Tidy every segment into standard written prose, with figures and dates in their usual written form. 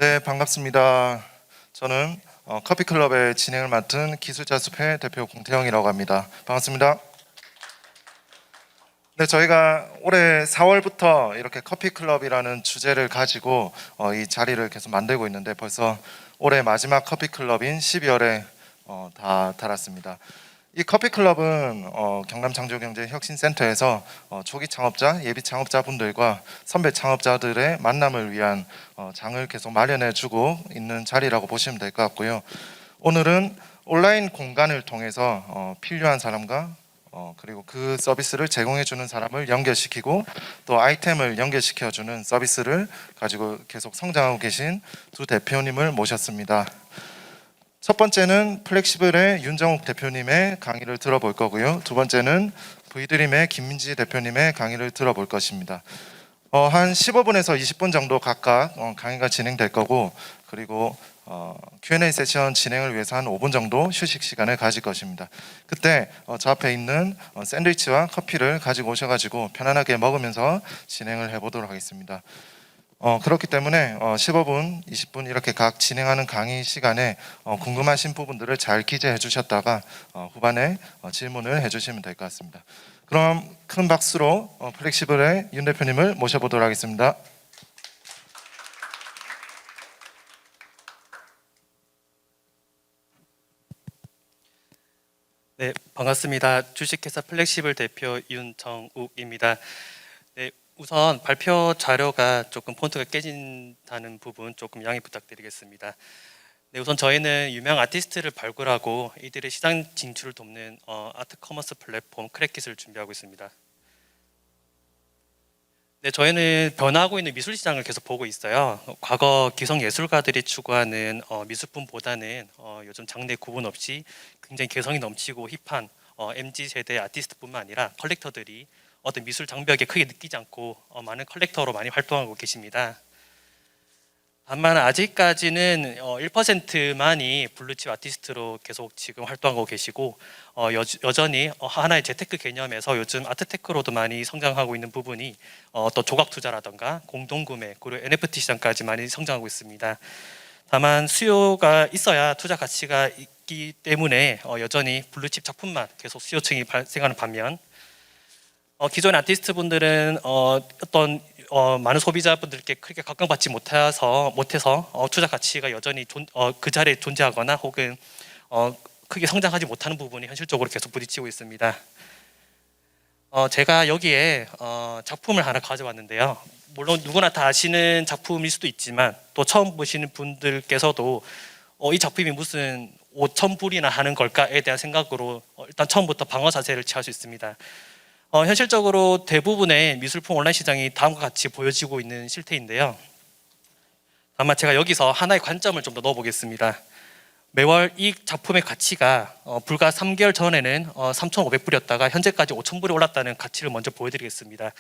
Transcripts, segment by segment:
네, 반갑습니다. 저는 커피클럽의 진행을 맡은 기술자숲회 대표 공태영이라고 합니다. 반갑습니다. 네, 저희가 올해 4월부터 이렇게 커피클럽이라는 주제를 가지고 이 자리를 계속 만들고 있는데 벌써 올해 마지막 커피클럽인 12월에 다 달았습니다. 이 커피클럽은 경남 창조경제혁신센터에서 초기 창업자, 예비 창업자분들과 선배 창업자들의 만남을 위한 장을 계속 마련해주고 있는 자리라고 보시면 될 것 같고요. 오늘은 온라인 공간을 통해서 필요한 사람과 그리고 그 서비스를 제공해주는 사람을 연결시키고 또 아이템을 연결시켜주는 서비스를 가지고 계속 성장하고 계신 두 대표님을 모셨습니다. 첫 번째는 플렉시블의 윤정욱 대표님의 강의를 들어볼 거고요. 두 번째는 V드림의 김민지 대표님의 강의를 들어볼 것입니다. 한 15분에서 20분 정도 각각 강의가 진행될 거고, 그리고 Q&A 세션 진행을 위해서 한 5분 정도 휴식 시간을 가질 것입니다. 그때 저 앞에 있는 샌드위치와 커피를 가지고 오셔가지고 편안하게 먹으면서 진행을 해보도록 하겠습니다. 그렇기 때문에 15분, 20분 이렇게 각 진행하는 강의 시간에 궁금하신 부분들을 잘 기재해 주셨다가 후반에 질문을 해주시면 될 것 같습니다. 그럼 큰 박수로 플렉시블의 윤 대표님을 모셔보도록 하겠습니다. 네, 반갑습니다. 주식회사 플렉시블 대표 윤정욱입니다. 네, 우선 발표 자료가 조금 폰트가 깨진다는 부분 조금 양해 부탁드리겠습니다. 네, 우선 저희는 유명 아티스트를 발굴하고 이들의 시장 진출을 돕는 아트 커머스 플랫폼 크랙킷을 준비하고 있습니다. 네, 저희는 변화하고 있는 미술 시장을 계속 보고 있어요. 과거 기성 예술가들이 추구하는 미술품보다는 요즘 장르 구분 없이 굉장히 개성이 넘치고 힙한 MZ 세대 아티스트뿐만 아니라 컬렉터들이 어떤 미술 장벽에 크게 느끼지 않고 많은 컬렉터로 많이 활동하고 계십니다. 다만 아직까지는 1%만이 블루칩 아티스트로 계속 지금 활동하고 계시고 여전히 하나의 재테크 개념에서 요즘 아트테크로도 많이 성장하고 있는 부분이 또 조각 투자라던가 공동구매 그리고 NFT 시장까지 많이 성장하고 있습니다. 다만 수요가 있어야 투자 가치가 있기 때문에 여전히 블루칩 작품만 계속 수요층이 발생하는 반면 기존의 아티스트 분들은 어떤 많은 소비자분들께 크게 각광받지 못해서 투자 가치가 여전히 그 자리에 존재하거나 혹은 크게 성장하지 못하는 부분이 현실적으로 계속 부딪히고 있습니다. 제가 여기에 작품을 하나 가져왔는데요. 물론 누구나 다 아시는 작품일 수도 있지만 또 처음 보시는 분들께서도 이 작품이 무슨 5,000불이나 하는 걸까에 대한 생각으로 일단 처음부터 방어 자세를 취할 수 있습니다. 현실적으로 대부분의 미술품 온라인 시장이 다음과 같이 보여지고 있는 실태인데요. 다만 제가 여기서 하나의 관점을 좀 더 넣어보겠습니다. 매월 이 작품의 가치가 불과 3개월 전에는 3,500불이었다가 현재까지 5,000불이 올랐다는 가치를 먼저 보여드리겠습니다.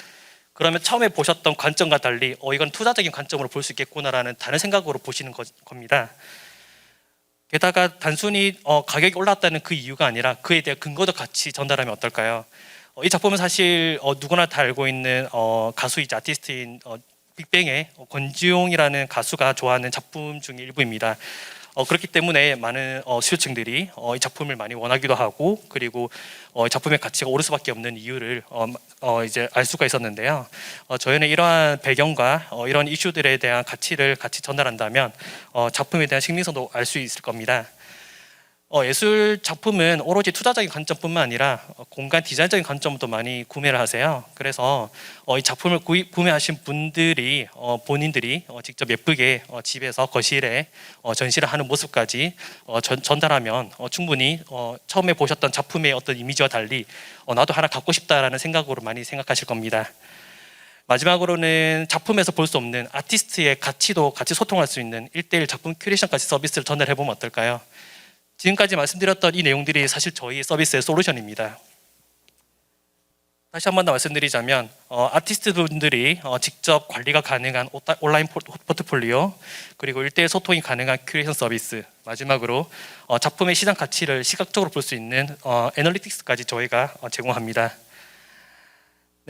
그러면 처음에 보셨던 관점과 달리 이건 투자적인 관점으로 볼 수 있겠구나라는 다른 생각으로 보시는 겁니다. 게다가 단순히 가격이 올랐다는 그 이유가 아니라 그에 대한 근거적 가치 전달하면 어떨까요? 이 작품은 사실 누구나 다 알고 있는 가수이자 아티스트인 빅뱅의 권지용이라는 가수가 좋아하는 작품 중의 일부입니다. 그렇기 때문에 많은 수요층들이 이 작품을 많이 원하기도 하고 그리고 작품의 가치가 오를 수밖에 없는 이유를 이제 알 수가 있었는데요. 저희는 이러한 배경과 이런 이슈들에 대한 가치를 같이 전달한다면 작품에 대한 신빙성도 알 수 있을 겁니다. 예술 작품은 오로지 투자적인 관점뿐만 아니라 공간 디자인적인 관점도 많이 구매를 하세요. 그래서 이 작품을 구매하신 분들이 본인들이 직접 예쁘게 집에서 거실에 전시를 하는 모습까지 전달하면 충분히 처음에 보셨던 작품의 어떤 이미지와 달리 나도 하나 갖고 싶다라는 생각으로 많이 생각하실 겁니다. 마지막으로는 작품에서 볼 수 없는 아티스트의 가치도 같이 소통할 수 있는 1:1 작품 큐레이션까지 서비스를 전달해 보면 어떨까요? 지금까지 말씀드렸던 이 내용들이 사실 저희 서비스의 솔루션입니다. 다시 한 번 더 말씀드리자면 아티스트 분들이 직접 관리가 가능한 온라인 포트폴리오 그리고 1:1 소통이 가능한 큐레이션 서비스 마지막으로 작품의 시장 가치를 시각적으로 볼 수 있는 애널리틱스까지 저희가 제공합니다.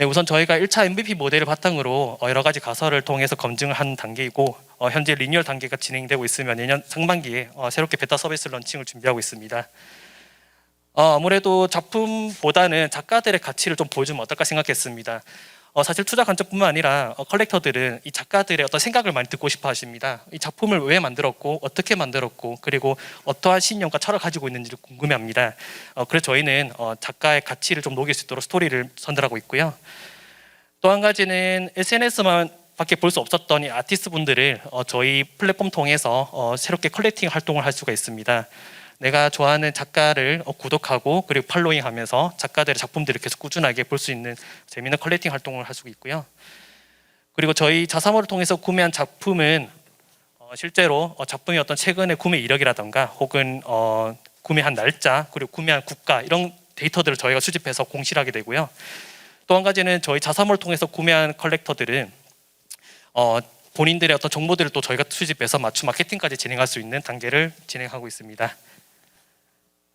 네, 우선 저희가 1차 MVP 모델을 바탕으로 여러 가지 가설을 통해서 검증을 한 단계이고 현재 리뉴얼 단계가 진행되고 있으며 내년 상반기에 새롭게 베타 서비스 런칭을 준비하고 있습니다. 아무래도 작품보다는 작가들의 가치를 좀 보여주면 어떨까 생각했습니다. 사실 투자 관점뿐만 아니라 컬렉터들은 이 작가들의 어떤 생각을 많이 듣고 싶어 하십니다. 이 작품을 왜 만들었고 어떻게 만들었고 그리고 어떠한 신념과 철을 가지고 있는지를 궁금해합니다. 그래서 저희는 작가의 가치를 좀 녹일 수 있도록 스토리를 선들하고 있고요. 또 한 가지는 SNS만 밖에 볼 수 없었던 이 아티스트 분들을 저희 플랫폼 통해서 새롭게 컬렉팅 활동을 할 수가 있습니다. 내가 좋아하는 작가를 구독하고 그리고 팔로잉하면서 작가들의 작품들을 계속 꾸준하게 볼 수 있는 재미있는 컬렉팅 활동을 할 수 있고요. 그리고 저희 자사모를 통해서 구매한 작품은 실제로 작품이 어떤 최근의 구매 이력이라던가 혹은 구매한 날짜 그리고 구매한 국가 이런 데이터들을 저희가 수집해서 공시하게 되고요. 또 한 가지는 저희 자사모를 통해서 구매한 컬렉터들은 본인들의 어떤 정보들을 또 저희가 수집해서 맞춤 마케팅까지 진행할 수 있는 단계를 진행하고 있습니다.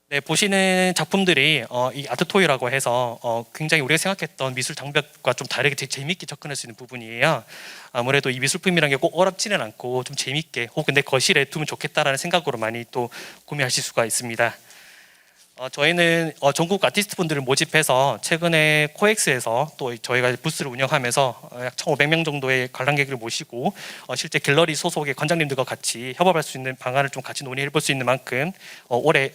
네, 보시는 작품들이 이 아트토이라고 해서 굉장히 우리가 생각했던 미술 장벽과 좀 다르게 되게 재미있게 접근할 수 있는 부분이에요. 아무래도 이 미술품이라는 게 꼭 어렵지는 않고 좀 재미있게 혹은 내 거실에 두면 좋겠다라는 생각으로 많이 또 구매하실 수가 있습니다. 저희는 전국 아티스트 분들을 모집해서 최근에 코엑스에서 또 저희가 부스를 운영하면서 약 1,500명 정도의 관람객을 모시고 실제 갤러리 소속의 관장님들과 같이 협업할 수 있는 방안을 좀 같이 논의해 볼 수 있는 만큼 올해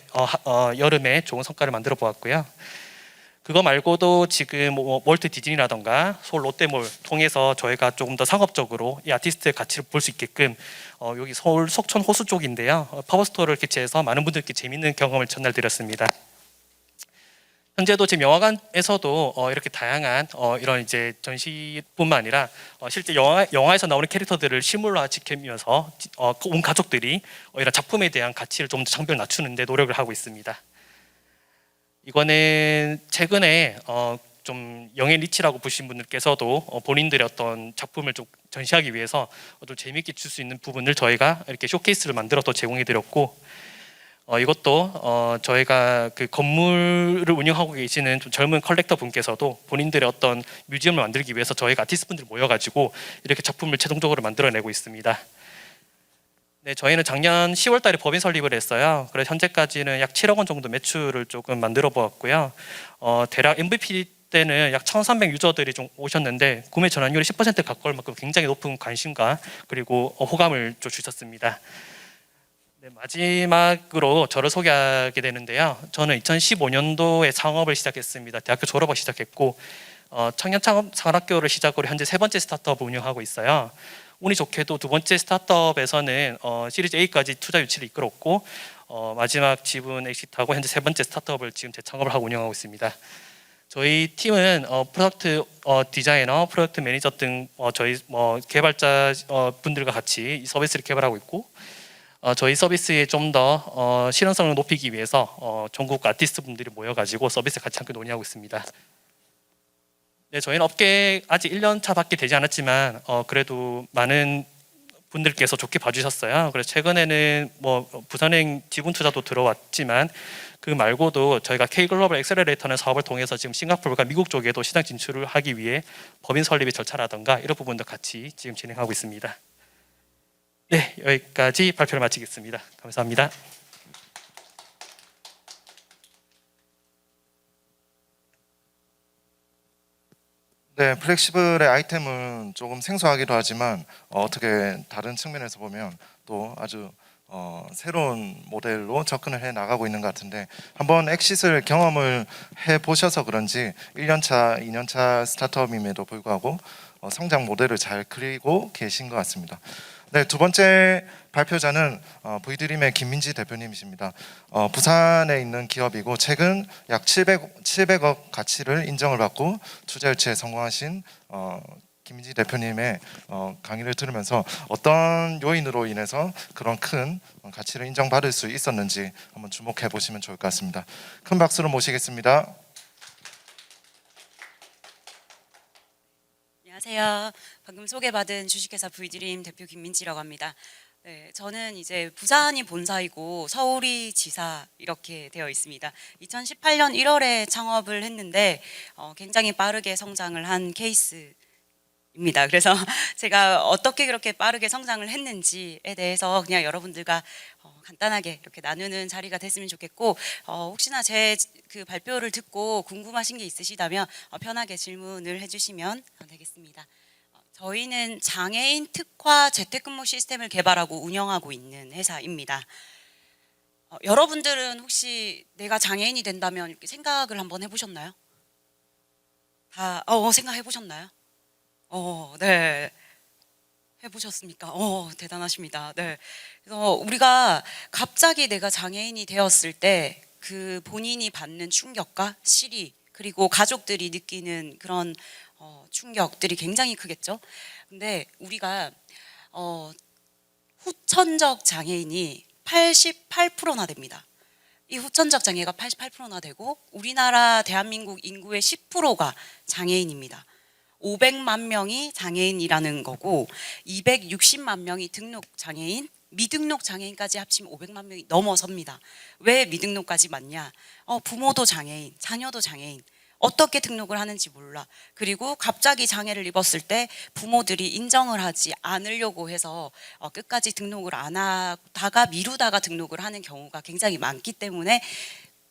여름에 좋은 성과를 만들어 보았고요. 그거 말고도 지금 월트 디즈니라던가 서울 롯데몰 통해서 저희가 조금 더 상업적으로 이 아티스트의 가치를 볼 수 있게끔 여기 서울 속천 호수 쪽인데요. 파워스토어를 개최해서 많은 분들께 재밌는 경험을 전달드렸습니다. 현재도 지금 영화관에서도 이렇게 다양한 이런 이제 전시뿐만 아니라 실제 영화에서 나오는 캐릭터들을 실물화 지키면서 온 가족들이 이런 작품에 대한 가치를 좀 더 장벽을 낮추는 데 노력을 하고 있습니다. 이거는 최근에 좀 영예 리치라고 보신 분들께서도 본인들의 어떤 작품을 좀 전시하기 위해서 좀 재미있게 줄 수 있는 부분을 저희가 이렇게 쇼케이스를 만들어서 제공해 드렸고 이것도 저희가 그 건물을 운영하고 계시는 좀 젊은 컬렉터 분께서도 본인들의 어떤 뮤지엄을 만들기 위해서 저희가 아티스트 분들 모여가지고 이렇게 작품을 최종적으로 만들어내고 있습니다. 네, 저희는 작년 10월 달에 법인 설립을 했어요. 그래서 현재까지는 약 7억 원 정도 매출을 조금 만들어 보았고요. 대략 MVP 때는 약 1,300 유저들이 좀 오셨는데 구매 전환율이 10% 가까울 만큼 굉장히 높은 관심과 그리고 호감을 좀 주셨습니다. 네, 마지막으로 저를 소개하게 되는데요. 저는 2015년도에 창업을 시작했습니다. 대학교 졸업을 시작했고 청년 창업 산학교를 시작으로 현재 세 번째 스타트업을 운영하고 있어요. 운이 좋게도 두 번째 스타트업에서는 시리즈 A까지 투자 유치를 이끌었고 마지막 지분 엑시트하고 현재 세 번째 스타트업을 지금 재창업을 하고 운영하고 있습니다. 저희 팀은 프로덕트 디자이너, 프로덕트 매니저 등 저희 개발자 분들과 같이 이 서비스를 개발하고 있고 저희 서비스에 좀 더 실현성을 높이기 위해서 전국 아티스트 분들이 모여가지고 서비스 같이 함께 논의하고 있습니다. 네, 저희는 업계 아직 1년 차밖에 되지 않았지만 그래도 많은 분들께서 좋게 봐주셨어요. 그래서 최근에는 부산행 지분 투자도 들어왔지만 그 말고도 저희가 K글로벌 엑셀러레이터는 사업을 통해서 지금 싱가포르가 미국 쪽에도 시장 진출을 하기 위해 법인 설립의 절차라든가 이런 부분도 같이 지금 진행하고 있습니다. 네, 여기까지 발표를 마치겠습니다. 감사합니다. 네, 플렉시블의 아이템은 조금 생소하기도 하지만 어떻게 다른 측면에서 보면 또 아주 새로운 모델로 접근을 해 나가고 있는 것 같은데 한번 엑싯을 경험을 해 보셔서 그런지 1년차, 2년차 스타트업임에도 불구하고 성장 모델을 잘 그리고 계신 것 같습니다. 네, 두 번째 발표자는 V드림의 김민지 대표님이십니다. 부산에 있는 기업이고 최근 약 700억 가치를 인정을 받고 투자 유치에 성공하신 김민지 대표님의 강의를 들으면서 어떤 요인으로 인해서 그런 큰 가치를 인정받을 수 있었는지 한번 주목해 보시면 좋을 것 같습니다. 큰 박수로 모시겠습니다. 안녕하세요. 방금 소개받은 주식회사 V드림 대표 김민지라고 합니다. 네, 저는 이제 부산이 본사이고 서울이 지사 이렇게 되어 있습니다. 2018년 1월에 창업을 했는데 굉장히 빠르게 성장을 한 케이스입니다. 그래서 제가 어떻게 그렇게 빠르게 성장을 했는지에 대해서 그냥 여러분들과 간단하게 이렇게 나누는 자리가 됐으면 좋겠고, 혹시나 제 그 발표를 듣고 궁금하신 게 있으시다면 편하게 질문을 해주시면 되겠습니다. 저희는 장애인 특화 재택근무 시스템을 개발하고 운영하고 있는 회사입니다. 여러분들은 혹시 내가 장애인이 된다면 이렇게 생각을 한번 해보셨나요? 다 생각해 보셨나요? 네. 해보셨습니까? 대단하십니다. 네. 그래서 우리가 갑자기 내가 장애인이 되었을 때 그 본인이 받는 충격과 시리 그리고 가족들이 느끼는 그런 충격들이 굉장히 크겠죠. 근데 우리가 후천적 장애인이 88%나 됩니다. 이 후천적 장애가 88%나 되고 우리나라 대한민국 인구의 10%가 장애인입니다. 500만 명이 장애인이라는 거고 260만 명이 등록 장애인, 미등록 장애인까지 합치면 500만 명이 넘어섭니다. 왜 미등록까지 맞냐? 부모도 장애인, 자녀도 장애인. 어떻게 등록을 하는지 몰라. 그리고 갑자기 장애를 입었을 때 부모들이 인정을 하지 않으려고 해서 끝까지 등록을 안 하다가 미루다가 등록을 하는 경우가 굉장히 많기 때문에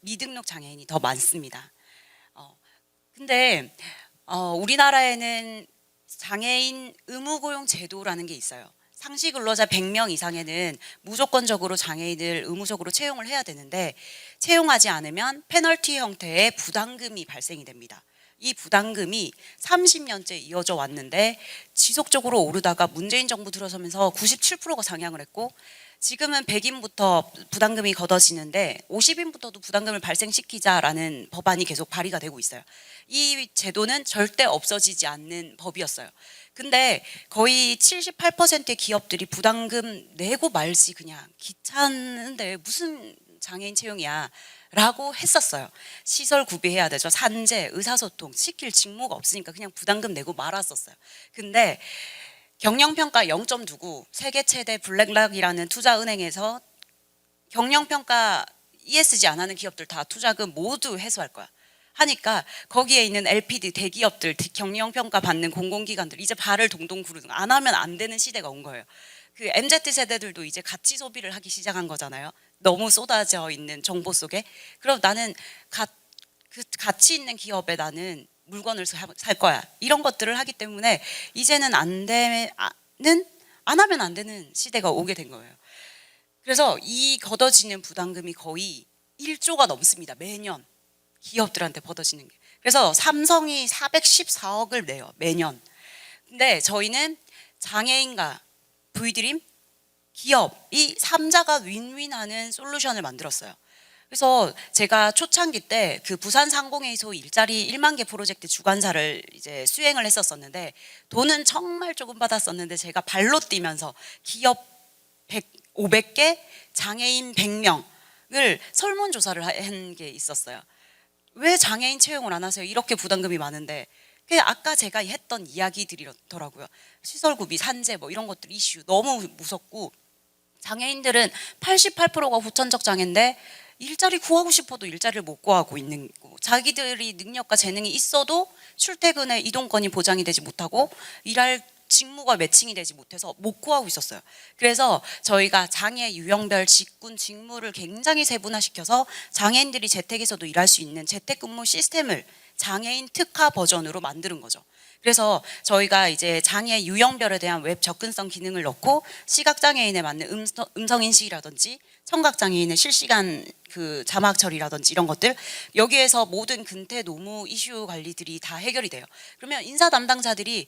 미등록 장애인이 더 많습니다. 근데 우리나라에는 장애인 의무고용 제도라는 게 있어요. 상시 근로자 100명 이상에는 무조건적으로 장애인을 의무적으로 채용을 해야 되는데 채용하지 않으면 페널티 형태의 부담금이 발생이 됩니다. 이 부담금이 30년째 이어져 왔는데 지속적으로 오르다가 문재인 정부 들어서면서 97%가 상향을 했고 지금은 100인부터 부담금이 걷어지는데 50인부터도 부담금을 발생시키자라는 법안이 계속 발의가 되고 있어요. 이 제도는 절대 없어지지 않는 법이었어요. 근데 거의 78%의 기업들이 부담금 내고 말지 그냥 귀찮은데 무슨 장애인 채용이야 라고 했었어요. 시설 구비해야 되죠. 산재, 의사소통, 시킬 직무가 없으니까 그냥 부담금 내고 말았었어요. 근데 경영평가 0.99 세계 최대 블랙락이라는 투자은행에서 경영평가 ESG 안 하는 기업들 다 투자금 모두 회수할 거야 하니까 거기에 있는 LPD 대기업들 경영평가 받는 공공기관들 이제 발을 동동 구르는 거. 안 하면 안 되는 시대가 온 거예요. 그 MZ세대들도 이제 가치 소비를 하기 시작한 거잖아요. 너무 쏟아져 있는 정보 속에. 그럼 나는 그 가치 있는 기업에 나는 물건을 살 거야. 이런 것들을 하기 때문에 이제는 안 하면 안 되는 시대가 오게 된 거예요. 그래서 이 걷어지는 부담금이 거의 1조가 넘습니다. 매년 기업들한테 걷어지는 게. 그래서 삼성이 414억을 내요. 매년. 근데 저희는 장애인과 V드림, 기업 이 3자가 윈윈하는 솔루션을 만들었어요. 그래서 제가 초창기 때 그 부산 상공회의소 일자리 1만 개 프로젝트 주관사를 이제 수행을 했었었는데 돈은 정말 조금 받았었는데 제가 발로 뛰면서 기업 500개, 장애인 100명을 설문조사를 한 게 있었어요. 왜 장애인 채용을 안 하세요? 이렇게 부담금이 많은데. 그냥 아까 제가 했던 이야기들이더라고요. 시설구비, 산재 뭐 이런 것들 이슈 너무 무섭고 장애인들은 88%가 후천적 장애인데 일자리 구하고 싶어도 일자리를 못 구하고 있는 거고 자기들이 능력과 재능이 있어도 출퇴근의 이동권이 보장이 되지 못하고 일할 직무가 매칭이 되지 못해서 못 구하고 있었어요. 그래서 저희가 장애 유형별 직군 직무를 굉장히 세분화시켜서 장애인들이 재택에서도 일할 수 있는 재택근무 시스템을 장애인 특화 버전으로 만드는 거죠. 그래서 저희가 이제 장애 유형별에 대한 웹 접근성 기능을 넣고 시각장애인에 맞는 음성 인식이라든지 청각장애인의 실시간 그 자막 처리라든지 이런 것들 여기에서 모든 근태 노무 이슈 관리들이 다 해결이 돼요. 그러면 인사 담당자들이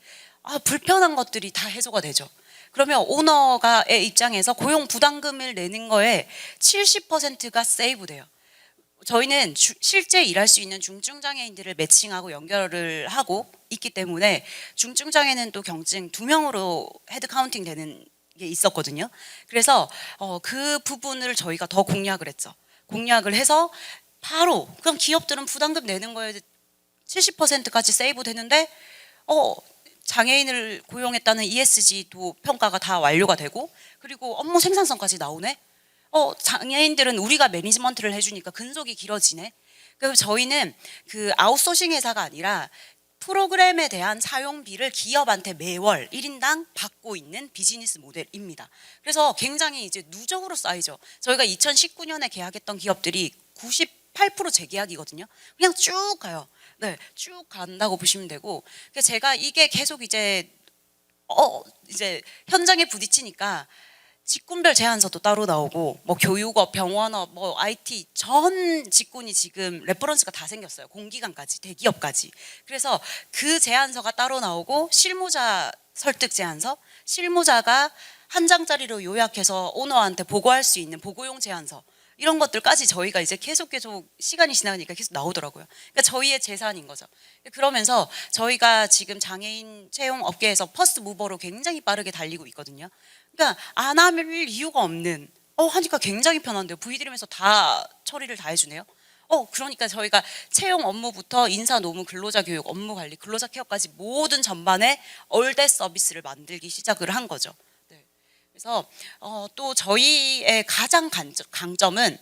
불편한 것들이 다 해소가 되죠. 그러면 오너가의 입장에서 고용 부담금을 내는 거에 70%가 세이브 돼요. 저희는 실제 일할 수 있는 중증 장애인들을 매칭하고 연결을 하고 있기 때문에 중증 장애는 또 경증 2명으로 헤드 카운팅 되는 게 있었거든요. 그래서 그 부분을 저희가 더 공략을 했죠. 공략을 해서 바로 그럼 기업들은 부담금 내는 거에 70%까지 세이브 되는데 장애인을 고용했다는 ESG도 평가가 다 완료가 되고 그리고 업무 생산성까지 나오네. 장애인들은 우리가 매니지먼트를 해주니까 근속이 길어지네. 그래서 저희는 그 아웃소싱 회사가 아니라 프로그램에 대한 사용비를 기업한테 매월 1인당 받고 있는 비즈니스 모델입니다. 그래서 굉장히 이제 누적으로 쌓이죠. 저희가 2019년에 계약했던 기업들이 98% 재계약이거든요. 그냥 쭉 가요. 네, 쭉 간다고 보시면 되고. 그래서 제가 이게 계속 이제 현장에 부딪히니까 직군별 제안서도 따로 나오고 뭐 교육업, 병원업, 뭐 IT 전 직군이 지금 레퍼런스가 다 생겼어요. 공기관까지, 대기업까지. 그래서 그 제안서가 따로 나오고 실무자 설득 제안서, 실무자가 한 장짜리로 요약해서 오너한테 보고할 수 있는 보고용 제안서 이런 것들까지 저희가 이제 계속 시간이 지나니까 계속 나오더라고요. 그러니까 저희의 재산인 거죠. 그러면서 저희가 지금 장애인 채용 업계에서 퍼스트 무버로 굉장히 빠르게 달리고 있거든요. 그러니까 안 할 이유가 없는 하니까 굉장히 편한데요. V드림에서 다 처리를 다 해주네요. 그러니까 저희가 채용 업무부터 인사 노무 근로자 교육 업무 관리 근로자 케어까지 모든 전반에 올댓 서비스를 만들기 시작을 한 거죠. 네. 그래서 또 저희의 가장 강점은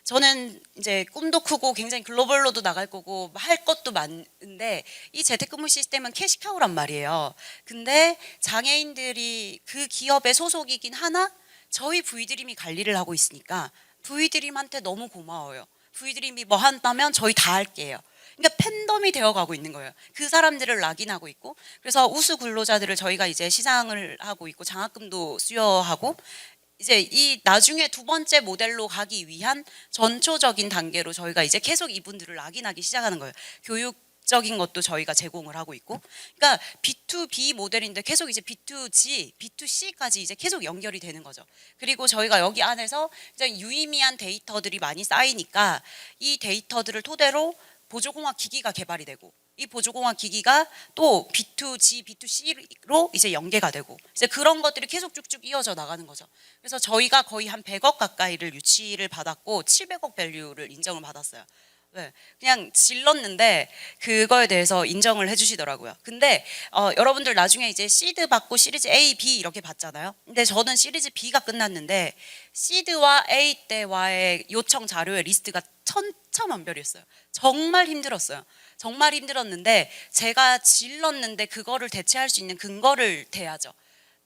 저는 이제 꿈도 크고 굉장히 글로벌로도 나갈 거고 할 것도 많은데 이 재택근무 시스템은 캐시카우란 말이에요. 근데 장애인들이 그 기업의 소속이긴 하나 저희 V드림이 관리를 하고 있으니까 V드림한테 너무 고마워요. V드림이 뭐 한다면 저희 다 할게요. 그러니까 팬덤이 되어가고 있는 거예요. 그 사람들을 락인하고 있고 그래서 우수 근로자들을 저희가 이제 시상을 하고 있고 장학금도 수여하고 이제 이 나중에 두 번째 모델로 가기 위한 전초적인 단계로 저희가 이제 계속 이분들을 락인하기 시작하는 거예요. 교육적인 것도 저희가 제공을 하고 있고, 그러니까 B2B 모델인데 계속 이제 B2G, B2C까지 이제 계속 연결이 되는 거죠. 그리고 저희가 여기 안에서 이제 유의미한 데이터들이 많이 쌓이니까 이 데이터들을 토대로 보조공학 기기가 개발이 되고. 이 보조공학 기기가 또 B2G, B2C로 이제 연계가 되고 이제 그런 것들이 계속 쭉쭉 이어져 나가는 거죠. 그래서 저희가 거의 한 100억 가까이를 유치를 받았고 700억 밸류를 인정을 받았어요. 네, 그냥 질렀는데 그거에 대해서 인정을 해주시더라고요. 근데 여러분들 나중에 이제 시드 받고 시리즈 A, B 이렇게 받잖아요. 근데 저는 시리즈 B가 끝났는데 시드와 A 때와의 요청 자료의 리스트가 천차만별이었어요. 정말 힘들었어요. 정말 힘들었는데 제가 질렀는데 그거를 대체할 수 있는 근거를 대야죠.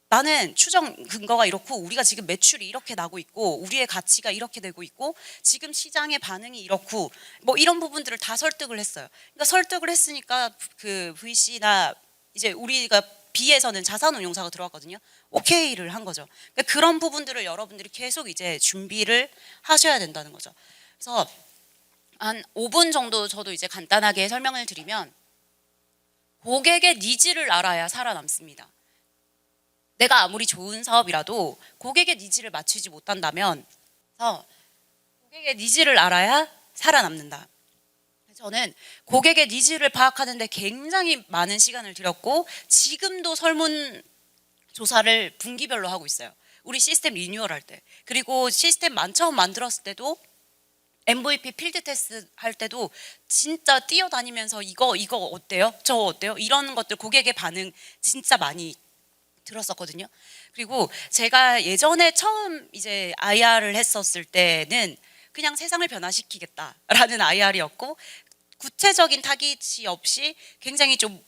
나는 추정 근거가 이렇고 우리가 지금 매출이 이렇게 나고 있고 우리의 가치가 이렇게 되고 있고 지금 시장의 반응이 이렇고 뭐 이런 부분들을 다 설득을 했어요. 그러니까 설득을 했으니까 그 VC나 이제 우리가 B에서는 자산운용사가 들어왔거든요. 오케이를 한 거죠. 그러니까 그런 부분들을 여러분들이 계속 이제 준비를 하셔야 된다는 거죠. 그래서 한 5분 정도 저도 이제 간단하게 설명을 드리면 고객의 니즈를 알아야 살아남습니다. 내가 아무리 좋은 사업이라도 고객의 니즈를 맞추지 못한다면 고객의 니즈를 알아야 살아남는다. 저는 고객의 니즈를 파악하는데 굉장히 많은 시간을 들였고 지금도 설문 조사를 분기별로 하고 있어요. 우리 시스템 리뉴얼 할 때. 그리고 시스템 처음 만들었을 때도 MVP 필드 테스트 할 때도 진짜 뛰어다니면서 이거 어때요? 저거 어때요? 이런 것들 고객의 반응 진짜 많이 들었었거든요. 그리고 제가 예전에 처음 이제 IR을 했었을 때는 그냥 세상을 변화시키겠다라는 IR이었고 구체적인 타깃이 없이 굉장히 좀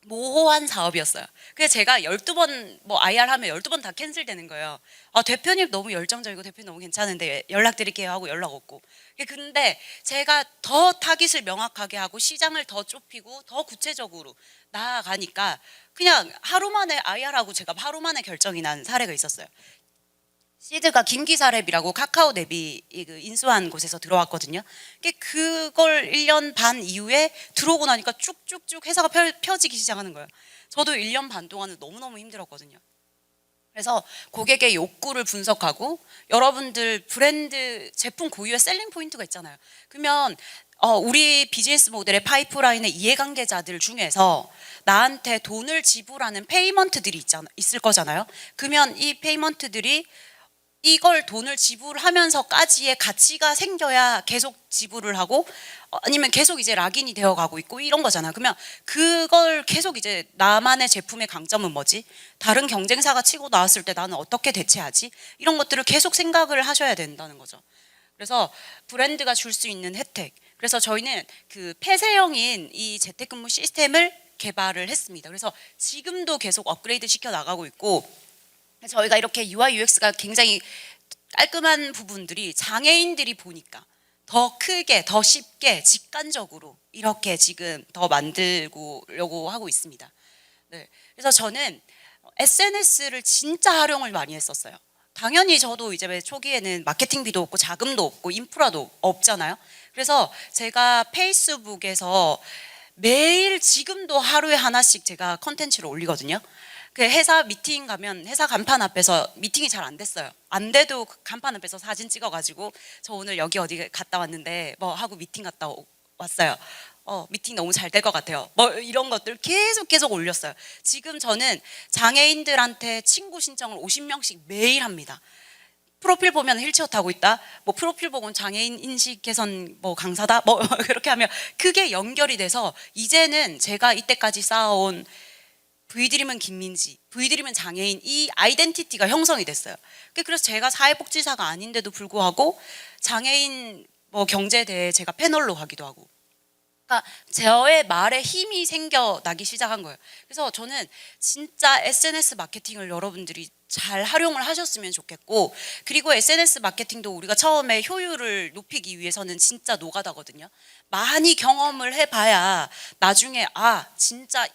모호한 사업이었어요. 그래서 제가 12번 뭐 IR 하면 12번 다 캔슬되는 거예요. 대표님 너무 열정적이고 대표님 너무 괜찮은데 연락드릴게요 하고 연락 없고. 근데 제가 더 타깃을 명확하게 하고 시장을 더 좁히고 더 구체적으로 나아가니까 그냥 하루 만에 IR하고 제가 하루 만에 결정이 난 사례가 있었어요. 시드가 김기사랩이라고 카카오 랩이 인수한 곳에서 들어왔거든요. 그걸 1년 반 이후에 들어오고 나니까 쭉쭉쭉 회사가 펴지기 시작하는 거예요. 저도 1년 반 동안은 너무너무 힘들었거든요. 그래서 고객의 욕구를 분석하고 여러분들 브랜드 제품 고유의 셀링 포인트가 있잖아요. 그러면 우리 비즈니스 모델의 파이프라인의 이해관계자들 중에서 나한테 돈을 지불하는 페이먼트들이 있을 거잖아요. 그러면 이 페이먼트들이 이걸 돈을 지불하면서까지의 가치가 생겨야 계속 지불을 하고 아니면 계속 이제 락인이 되어 가고 있고 이런 거잖아요. 그러면 그걸 계속 이제 나만의 제품의 강점은 뭐지? 다른 경쟁사가 치고 나왔을 때 나는 어떻게 대체하지? 이런 것들을 계속 생각을 하셔야 된다는 거죠. 그래서 브랜드가 줄 수 있는 혜택. 그래서 저희는 그 폐쇄형인 이 재택근무 시스템을 개발을 했습니다. 그래서 지금도 계속 업그레이드 시켜 나가고 있고 저희가 이렇게 UI UX가 굉장히 깔끔한 부분들이 장애인들이 보니까 더 크게, 더 쉽게, 직관적으로 이렇게 지금 더 만들려고 하고 있습니다. 네, 그래서 저는 SNS를 진짜 활용을 많이 했었어요. 당연히 저도 이제 초기에는 마케팅비도 없고 자금도 없고 인프라도 없잖아요. 그래서 제가 페이스북에서 매일 지금도 하루에 하나씩 제가 컨텐츠를 올리거든요. 그 회사 미팅 가면 회사 간판 앞에서 미팅이 잘 안 됐어요. 안 돼도 그 간판 앞에서 사진 찍어가지고 저 오늘 여기 어디 갔다 왔는데 뭐 하고 미팅 갔다 왔어요. 미팅 너무 잘 될 것 같아요. 뭐 이런 것들 계속 올렸어요. 지금 저는 장애인들한테 친구 신청을 50명씩 매일 합니다. 프로필 보면 휠체어 타고 있다. 뭐 프로필 보고 장애인 인식 개선 뭐 강사다. 뭐 그렇게 하면 그게 연결이 돼서 이제는 제가 이때까지 쌓아온 V드림은 김민지, V드림은 장애인 이 아이덴티티가 형성이 됐어요. 그래서 제가 사회복지사가 아닌데도 불구하고 장애인 뭐 경제대회 제가 패널로 가기도 하고 그러니까 저의 말에 힘이 생겨나기 시작한 거예요. 그래서 저는 진짜 SNS 마케팅을 여러분들이 잘 활용을 하셨으면 좋겠고 그리고 SNS 마케팅도 우리가 처음에 효율을 높이기 위해서는 진짜 노가다거든요. 많이 경험을 해봐야 나중에 진짜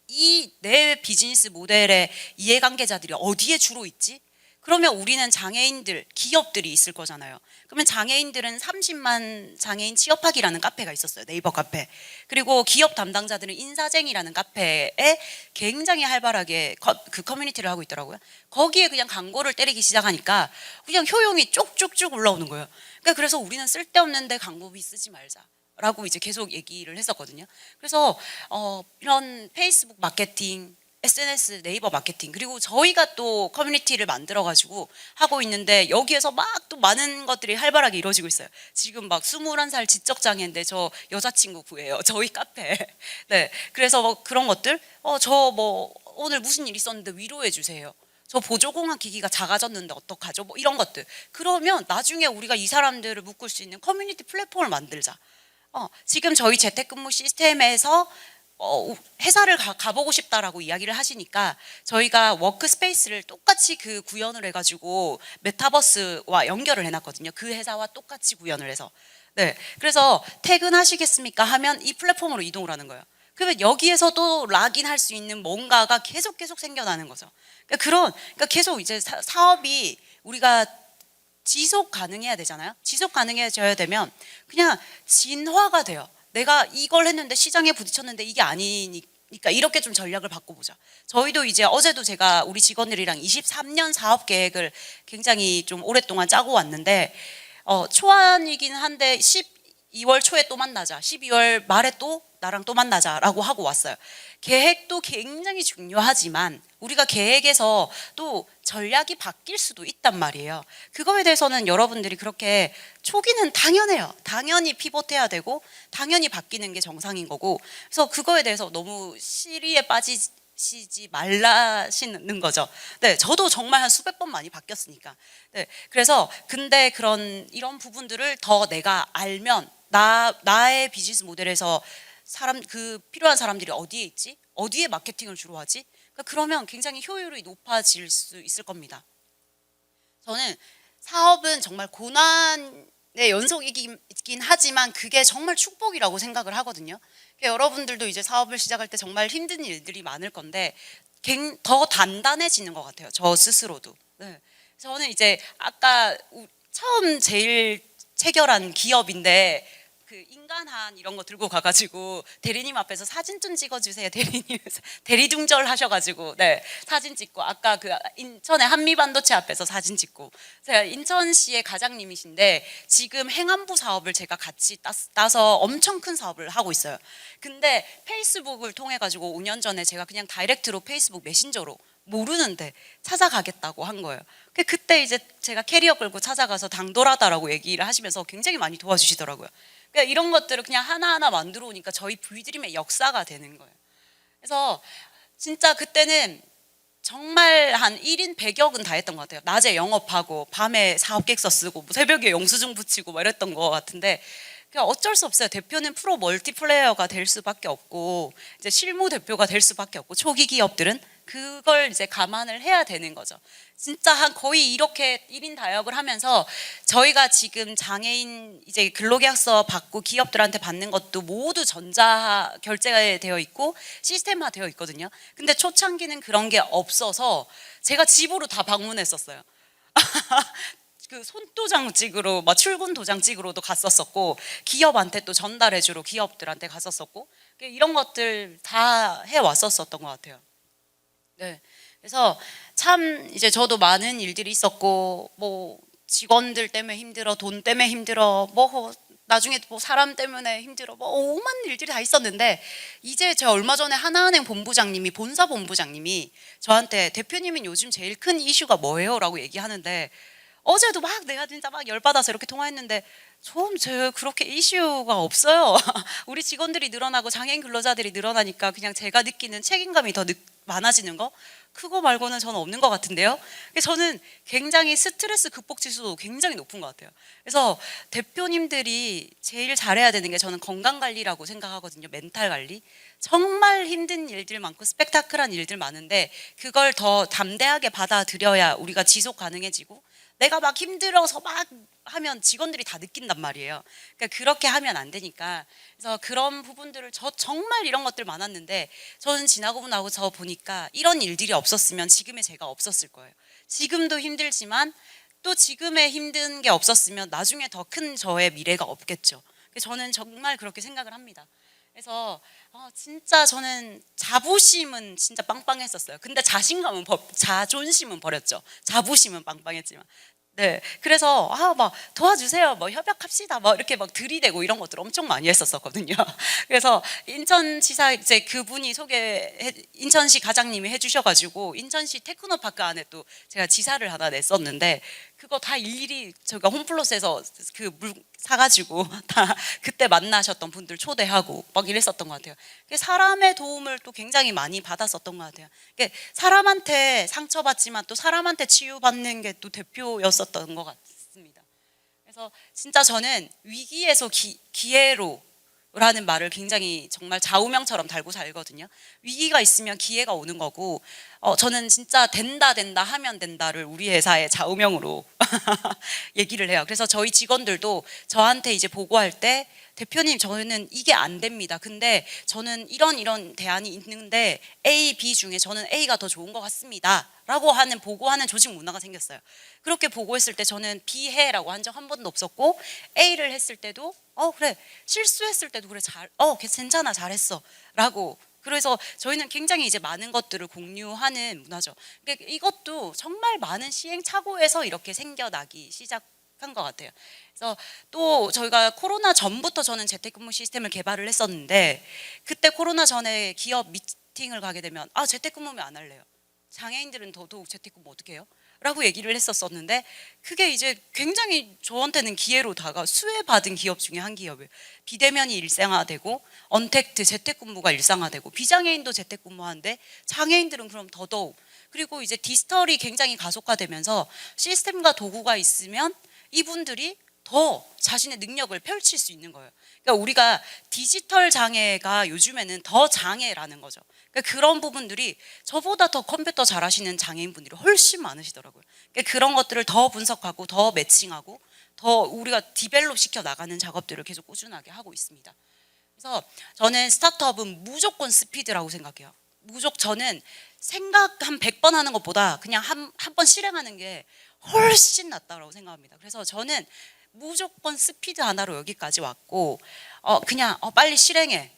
이 내 비즈니스 모델의 이해관계자들이 어디에 주로 있지? 그러면 우리는 장애인들, 기업들이 있을 거잖아요. 그러면 장애인들은 30만 장애인 취업하기라는 카페가 있었어요. 네이버 카페. 그리고 기업 담당자들은 인사쟁이라는 카페에 굉장히 활발하게 그 커뮤니티를 하고 있더라고요. 거기에 그냥 광고를 때리기 시작하니까 그냥 효용이 쭉쭉쭉 올라오는 거예요. 그래서 우리는 쓸데없는데 광고비 쓰지 말자. 라고 이제 계속 얘기를 했었거든요. 그래서 이런 페이스북 마케팅, SNS, 네이버 마케팅 그리고 저희가 또 커뮤니티를 만들어 가지고 하고 있는데 여기에서 막 또 많은 것들이 활발하게 이루어지고 있어요. 지금 막 21살 지적장애인데 저 여자친구 구해요. 저희 카페. 네. 그래서 뭐 그런 것들 저 뭐 오늘 무슨 일 있었는데 위로해 주세요. 저 보조공학 기기가 작아졌는데 어떡하죠? 뭐 이런 것들. 그러면 나중에 우리가 이 사람들을 묶을 수 있는 커뮤니티 플랫폼을 만들자. 지금 저희 재택근무 시스템에서 회사를 가보고 싶다라고 이야기를 하시니까 저희가 워크스페이스를 똑같이 그 구현을 해가지고 메타버스와 연결을 해놨거든요. 그 회사와 똑같이 구현을 해서. 네, 그래서 퇴근하시겠습니까? 하면 이 플랫폼으로 이동을 하는 거예요. 그러면 여기에서도 락인할 수 있는 뭔가가 계속 생겨나는 거죠. 그러니까 계속 이제 사업이 우리가 지속 가능해야 되잖아요. 지속 가능해져야 되면 그냥 진화가 돼요. 내가 이걸 했는데 시장에 부딪혔는데 이게 아니니까 이렇게 좀 전략을 바꿔보자. 저희도 이제 어제도 제가 우리 직원들이랑 23년 사업 계획을 굉장히 좀 오랫동안 짜고 왔는데 초안이긴 한데 12월 초에 또 만나자. 12월 말에 또 나랑 또 만나자라고 하고 왔어요. 계획도 굉장히 중요하지만 우리가 계획에서 또 전략이 바뀔 수도 있단 말이에요. 그거에 대해서는 여러분들이 그렇게 초기는 당연해요. 당연히 피봇해야 되고 당연히 바뀌는 게 정상인 거고 그래서 그거에 대해서 너무 시리에 빠지시지 말라시는 거죠. 네, 저도 정말 한 수백 번 많이 바뀌었으니까. 네, 그래서 근데 이런 부분들을 더 내가 알면 나의 비즈니스 모델에서 필요한 사람들이 어디에 있지? 어디에 마케팅을 주로 하지? 그러면 굉장히 효율이 높아질 수 있을 겁니다. 저는 사업은 정말 고난의 연속이긴 하지만 그게 정말 축복이라고 생각을 하거든요. 여러분들도 이제 사업을 시작할 때 정말 힘든 일들이 많을 건데 더 단단해지는 것 같아요. 저 스스로도. 네. 저는 이제 아까 처음 제일 체결한 기업인데 그 인간한 이런 거 들고 가가지고 대리님 앞에서 사진 좀 찍어주세요. 대리님 대리둥절 하셔가지고 네 사진 찍고 아까 그 인천의 한미반도체 앞에서 사진 찍고 제가 인천시의 과장님이신데 지금 행안부 사업을 제가 같이 따서 엄청 큰 사업을 하고 있어요. 근데 페이스북을 통해 가지고 5년 전에 제가 그냥 다이렉트로 페이스북 메신저로 모르는데 찾아가겠다고 한 거예요. 그때 이제 제가 캐리어 끌고 찾아가서 당돌하다라고 얘기를 하시면서 굉장히 많이 도와주시더라고요. 그러니까 이런 것들을 그냥 하나하나 만들어 오니까 저희 V드림의 역사가 되는 거예요. 그래서 진짜 그때는 정말 한 1인 100역은 다 했던 것 같아요. 낮에 영업하고 밤에 사업계획서 쓰고 뭐 새벽에 영수증 붙이고 막 이랬던 것 같은데 그냥 어쩔 수 없어요. 대표는 프로 멀티플레이어가 될 수밖에 없고 이제 실무 대표가 될 수밖에 없고 초기 기업들은 그걸 이제 감안을 해야 되는 거죠. 진짜 한 거의 이렇게 1인 다역을 하면서 저희가 지금 장애인 이제 근로계약서 받고 기업들한테 받는 것도 모두 전자 결제가 되어 있고 시스템화 되어 있거든요. 근데 초창기는 그런 게 없어서 제가 집으로 다 방문했었어요. 그 손도장 찍으러 막 출근 도장 찍으러도 갔었었고 기업한테 또 전달해주러 기업들한테 갔었었고 이런 것들 다 해왔었었던 것 같아요. 네, 그래서 참 이제 저도 많은 일들이 있었고 뭐 직원들 때문에 힘들어, 돈 때문에 힘들어, 뭐 나중에 뭐 사람 때문에 힘들어, 뭐 오만 일들이 다 있었는데 이제 제가 얼마 전에 하나은행 본부장님이 본사 본부장님이 저한테 대표님은 요즘 제일 큰 이슈가 뭐예요?라고 얘기하는데 어제도 막 내가 진짜 막 열받아서 이렇게 통화했는데 저 그렇게 이슈가 없어요. 우리 직원들이 늘어나고 장애인 근로자들이 늘어나니까 그냥 제가 느끼는 책임감이 더 많아지는 거 그거 말고는 저는 없는 것 같은데요. 저는 굉장히 스트레스 극복 지수도 굉장히 높은 것 같아요. 그래서 대표님들이 제일 잘해야 되는 게 저는 건강 관리라고 생각하거든요. 멘탈 관리. 정말 힘든 일들 많고 스펙타클한 일들 많은데 그걸 더 담대하게 받아들여야 우리가 지속 가능해지고 내가 막 힘들어서 막 하면 직원들이 다 느낀단 말이에요. 그러니까 그렇게 하면 안 되니까. 그래서 그런 부분들을 저 정말 이런 것들 많았는데 저는 지나고 나서 보니까 이런 일들이 없었으면 지금의 제가 없었을 거예요. 지금도 힘들지만 또 지금의 힘든 게 없었으면 나중에 더 큰 저의 미래가 없겠죠. 저는 정말 그렇게 생각을 합니다. 그래서 진짜 저는 자부심은 진짜 빵빵했었어요. 근데 자존심은 버렸죠. 자부심은 빵빵했지만. 네, 그래서 막 도와주세요, 뭐 협약합시다, 뭐 이렇게 막 들이대고 이런 것들 엄청 많이 했었거든요. 그래서 인천지사 이제 그분이 인천시 가장님이 해주셔가지고 인천시 테크노파크 안에 또 제가 지사를 하나 냈었는데 그거 다 일일이 저희가 홈플러스에서 그 물 사가지고 다 그때 만나셨던 분들 초대하고 막 이랬었던 것 같아요. 사람의 도움을 또 굉장히 많이 받았었던 것 같아요. 사람한테 상처받지만 또 사람한테 치유받는 게 또 대표였었던 것 같습니다. 그래서 진짜 저는 위기에서 기회로 라는 말을 굉장히 정말 좌우명처럼 달고 살거든요. 위기가 있으면 기회가 오는 거고 저는 진짜 된다 하면 된다를 우리 회사의 좌우명으로 얘기를 해요. 그래서 저희 직원들도 저한테 이제 보고할 때 대표님 저는 이게 안 됩니다. 근데 저는 이런 대안이 있는데 A, B 중에 저는 A가 더 좋은 것 같습니다. 라고 하는 보고하는 조직 문화가 생겼어요. 그렇게 보고했을 때 저는 B 해라고 한 적 한 번도 없었고 A를 했을 때도 그래 실수했을 때도 그래 괜찮아 잘했어 라고 그래서 저희는 굉장히 이제 많은 것들을 공유하는 문화죠. 그러니까 이것도 정말 많은 시행착오에서 이렇게 생겨나기 시작한 것 같아요. 그래서 또 저희가 코로나 전부터 저는 재택근무 시스템을 개발을 했었는데 그때 코로나 전에 기업 미팅을 가게 되면 재택근무면 안 할래요. 장애인들은 더더욱 재택근무 어떻게 해요? 라고 얘기를 했었는데 그게 이제 굉장히 저한테는 기회로 수혜받은 기업 중에 한 기업이에요. 비대면이 일상화되고 언택트 재택근무가 일상화되고 비장애인도 재택근무하는데 장애인들은 그럼 더더욱 그리고 이제 디지털이 굉장히 가속화되면서 시스템과 도구가 있으면 이분들이 더 자신의 능력을 펼칠 수 있는 거예요. 그러니까 우리가 디지털 장애가 요즘에는 더 장애라는 거죠. 그러니까 그런 부분들이 저보다 더 컴퓨터 잘하시는 장애인분들이 훨씬 많으시더라고요. 그러니까 그런 것들을 더 분석하고 더 매칭하고 더 우리가 디벨롭 시켜 나가는 작업들을 계속 꾸준하게 하고 있습니다. 그래서 저는 스타트업은 무조건 스피드라고 생각해요. 저는 생각 한 100번 하는 것보다 그냥 한 번 실행하는 게 훨씬 낫다고 생각합니다. 그래서 저는 무조건 스피드 하나로 여기까지 왔고 그냥 빨리 실행해,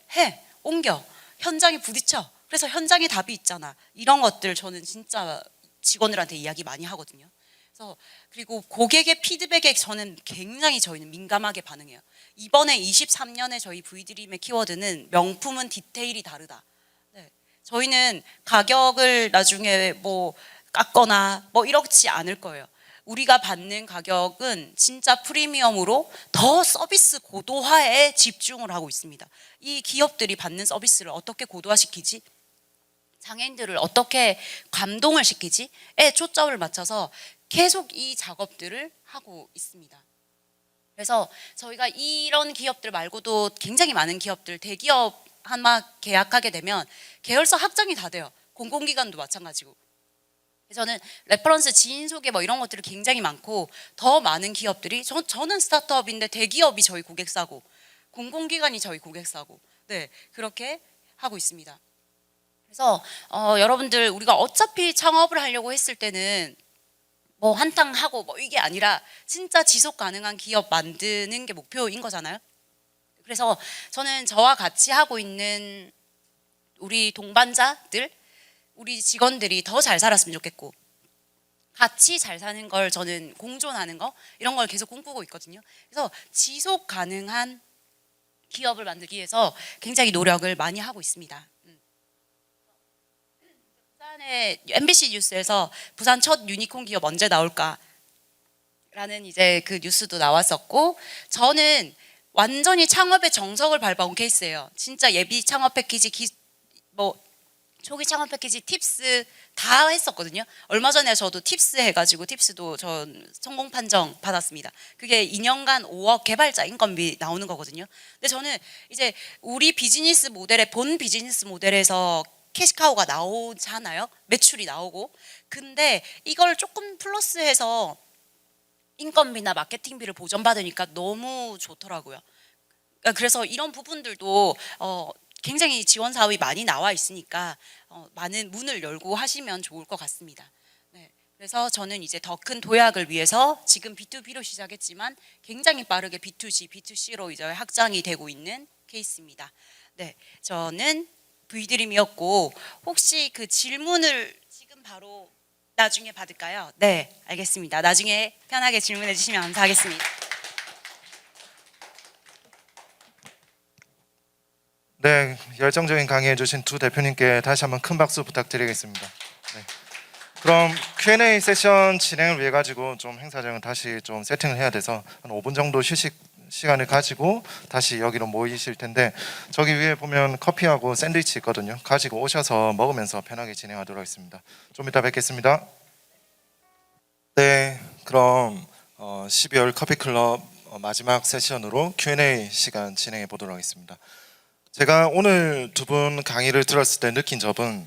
옮겨, 현장에 부딪혀. 그래서 현장에 답이 있잖아. 이런 것들 저는 진짜 직원들한테 이야기 많이 하거든요. 그래서 그리고 고객의 피드백에 저희는 민감하게 반응해요. 이번에 23년에 저희 V드림의 키워드는 명품은 디테일이 다르다. 네, 저희는 가격을 나중에 뭐 깎거나 뭐 이렇지 않을 거예요. 우리가 받는 가격은 진짜 프리미엄으로 더 서비스 고도화에 집중을 하고 있습니다. 이 기업들이 받는 서비스를 어떻게 고도화시키지? 장애인들을 어떻게 감동을 시키지?에 초점을 맞춰서 계속 이 작업들을 하고 있습니다. 그래서 저희가 이런 기업들 말고도 굉장히 많은 기업들, 대기업 아마 계약하게 되면 계열사 확장이 다 돼요. 공공기관도 마찬가지고. 저는 레퍼런스 지인 소개 뭐 이런 것들이 굉장히 많고, 더 많은 기업들이 저는 스타트업인데 대기업이 저희 고객사고 공공기관이 저희 고객사고, 네, 그렇게 하고 있습니다. 그래서 여러분들, 우리가 어차피 창업을 하려고 했을 때는 뭐 한탕 하고 뭐 이게 아니라 진짜 지속 가능한 기업 만드는 게 목표인 거잖아요. 그래서 저는 저와 같이 하고 있는 우리 동반자들, 우리 직원들이 더 잘 살았으면 좋겠고, 같이 잘 사는 걸, 저는 공존하는 거, 이런 걸 계속 꿈꾸고 있거든요. 그래서 지속 가능한 기업을 만들기 위해서 굉장히 노력을 많이 하고 있습니다. 부산의 MBC 뉴스에서 부산 첫 유니콘 기업 언제 나올까? 라는 이제 그 뉴스도 나왔었고, 저는 완전히 창업의 정석을 밟아온 케이스예요. 진짜 예비 창업 패키지, 뭐 초기 창업 패키지, 팁스 다 했었거든요. 얼마 전에 저도 팁스 해가지고 팁스도 전 성공 판정 받았습니다. 그게 2년간 5억 개발자 인건비 나오는 거거든요. 근데 저는 이제 우리 비즈니스 모델의 본 비즈니스 모델에서 캐시카우가 나오잖아요. 매출이 나오고. 근데 이걸 조금 플러스해서 인건비나 마케팅비를 보전받으니까 너무 좋더라고요. 그래서 이런 부분들도 굉장히 지원 사업이 많이 나와 있으니까 많은 문을 열고 하시면 좋을 것 같습니다. 네, 그래서 저는 이제 더 큰 도약을 위해서 지금 B2B로 시작했지만 굉장히 빠르게 B2G, B2C로 이제 확장이 되고 있는 케이스입니다. 네, 저는 V드림이었고, 혹시 그 질문을 지금 바로 나중에 받을까요? 네, 알겠습니다. 나중에 편하게 질문해 주시면 감사하겠습니다. 네, 열정적인 강의해 주신 두 대표님께 다시 한번 큰 박수 부탁드리겠습니다. 네. 그럼 Q&A 세션 진행을 위해 가지고 좀 행사장을 다시 좀 세팅을 해야 돼서 한 5분 정도 휴식 시간을 가지고 다시 여기로 모이실 텐데, 저기 위에 보면 커피하고 샌드위치 있거든요. 가지고 오셔서 먹으면서 편하게 진행하도록 하겠습니다. 좀 이따 뵙겠습니다. 네, 그럼 12월 커피클럽 마지막 세션으로 Q&A 시간 진행해 보도록 하겠습니다. 제가 오늘 두 분 강의를 들었을 때 느낀 점은,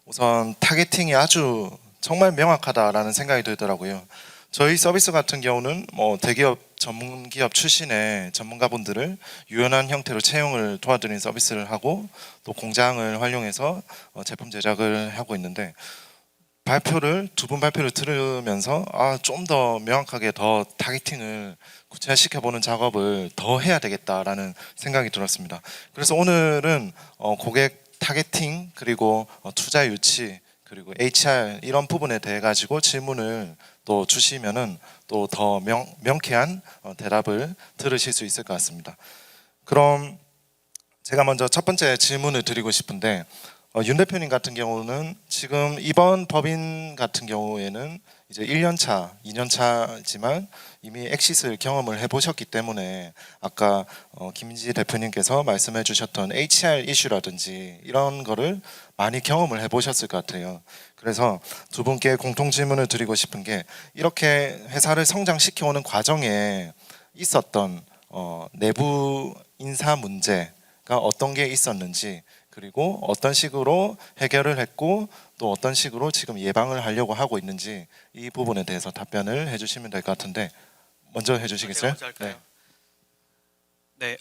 우선 타겟팅이 아주 정말 명확하다라는 생각이 들더라고요. 저희 서비스 같은 경우는 뭐 대기업 전문기업 출신의 전문가분들을 유연한 형태로 채용을 도와드리는 서비스를 하고, 또 공장을 활용해서 제품 제작을 하고 있는데, 두 분 발표를 들으면서 좀 더 명확하게 더 타겟팅을 구체화시켜보는 작업을 더 해야 되겠다라는 생각이 들었습니다. 그래서 오늘은 고객 타겟팅, 그리고 투자 유치, 그리고 HR 이런 부분에 대해 가지고 질문을 또 주시면은 또 더 명쾌한 대답을 들으실 수 있을 것 같습니다. 그럼 제가 먼저 첫 번째 질문을 드리고 싶은데, 윤 대표님 같은 경우는 지금 이번 법인 같은 경우에는 이제 1년 차, 2년 차지만 이미 엑시스를 경험을 해보셨기 때문에, 아까 김인지 대표님께서 말씀해 주셨던 HR 이슈라든지 이런 거를 많이 경험을 해보셨을 것 같아요. 그래서 두 분께 공통 질문을 드리고 싶은 게, 이렇게 회사를 성장시켜오는 과정에 있었던 내부 인사 문제가 어떤 게 있었는지, 그리고 어떤 식으로 해결을 했고 또 어떤 식으로 지금 예방을 하려고 하고 있는지, 이 부분에 대해서 답변을 해주시면 될 것 같은데, 먼저 해주시겠어요? 먼저 할까요? 네,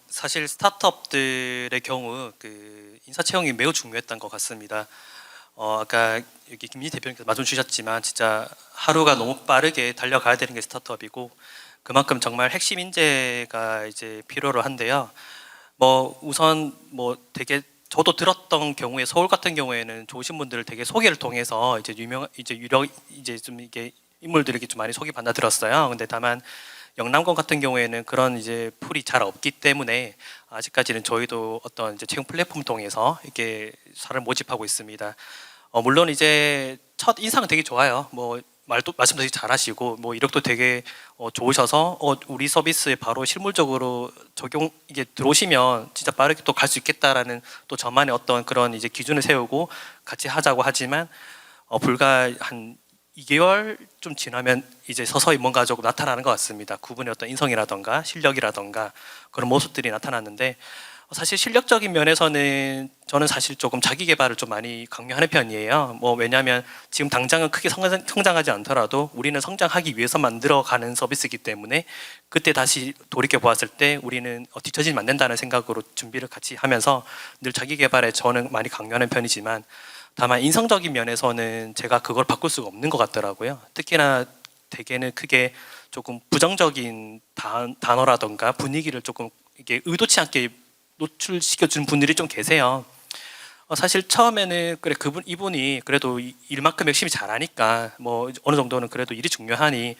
사실 스타트업들의 경우 그 인사 채용이 매우 중요했던 것 같습니다. 아까 여기 김민희 대표님께서 말씀 주셨지만 진짜 하루가 너무 빠르게 달려가야 되는 게 스타트업이고, 그만큼 정말 핵심 인재가 이제 필요로 한데요. 뭐 우선 뭐 되게 저도 들었던 경우에 서울 같은 경우에는 좋으신 분들을 되게 소개를 통해서 이제 유력 이제 좀 이게 인물들에게 좀 많이 소개받나 들었어요. 근데 다만 영남권 같은 경우에는 그런 이제 풀이 잘 없기 때문에 아직까지는 저희도 어떤 이제 채용 플랫폼 통해서 이렇게 사를 모집하고 있습니다. 물론 이제 첫 인상은 되게 좋아요. 뭐 말씀도 되게 잘하시고 뭐 이력도 되게 좋으셔서 우리 서비스에 바로 실물적으로 적용 이게 들어오시면 진짜 빠르게 또 갈 수 있겠다라는 또 저만의 어떤 그런 이제 기준을 세우고 같이 하자고 하지만 불과 한 2개월 좀 지나면 이제 서서히 뭔가 조금 나타나는 것 같습니다. 그분의 어떤 인성이라던가 실력이라던가 그런 모습들이 나타났는데 사실 실력적인 면에서는 저는 사실 조금 자기 개발을 좀 많이 강요하는 편이에요. 뭐 왜냐하면 지금 당장은 크게 성장하지 않더라도 우리는 성장하기 위해서 만들어가는 서비스이기 때문에 그때 다시 돌이켜 보았을 때 우리는 뒤처지면 안 된다는 생각으로 준비를 같이 하면서 늘 자기 개발에 저는 많이 강요하는 편이지만 다만 인성적인 면에서는 제가 그걸 바꿀 수가 없는 것 같더라고요. 특히나 대개는 크게 조금 부정적인 단어라던가 분위기를 조금 이게 의도치 않게 노출시켜주는 분들이 좀 계세요. 사실 처음에는 그래 이분이 그래도 일만큼 열심히 잘하니까 뭐 어느 정도는 그래도 일이 중요하니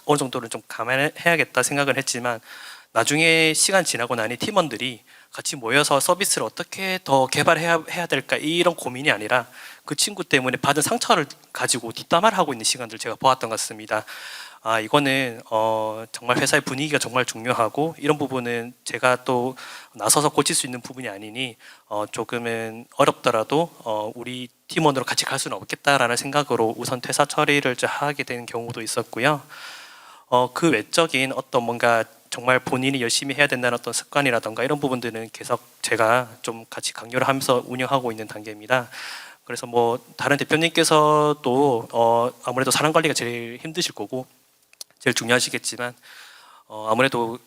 어느 정도는 좀 감안해야겠다 생각을 했지만 나중에 시간 지나고 나니 팀원들이 같이 모여서 서비스를 어떻게 더 개발해야 될까 이런 고민이 아니라 그 친구 때문에 받은 상처를 가지고 뒷담화를 하고 있는 시간들 제가 보았던 것 같습니다. 이거는 정말 회사의 분위기가 정말 중요하고 이런 부분은 제가 또 나서서 고칠 수 있는 부분이 아니니 조금은 어렵더라도 우리 팀원으로 같이 갈 수는 없겠다라는 생각으로 우선 퇴사 처리를 하게 된 경우도 있었고요. 그 외적인 어떤 뭔가 정말 본인이 열심히 해야 된다는 어떤 습관이라던가 이런 부분들은 계속 제가 좀 같이 강요를 하면서 운영하고 있는 단계입니다. 그래서 뭐 다른 대표님께서도 아무래도 사람 관리가 제일 힘드실 거고 제일 중요하시겠지만 아무래도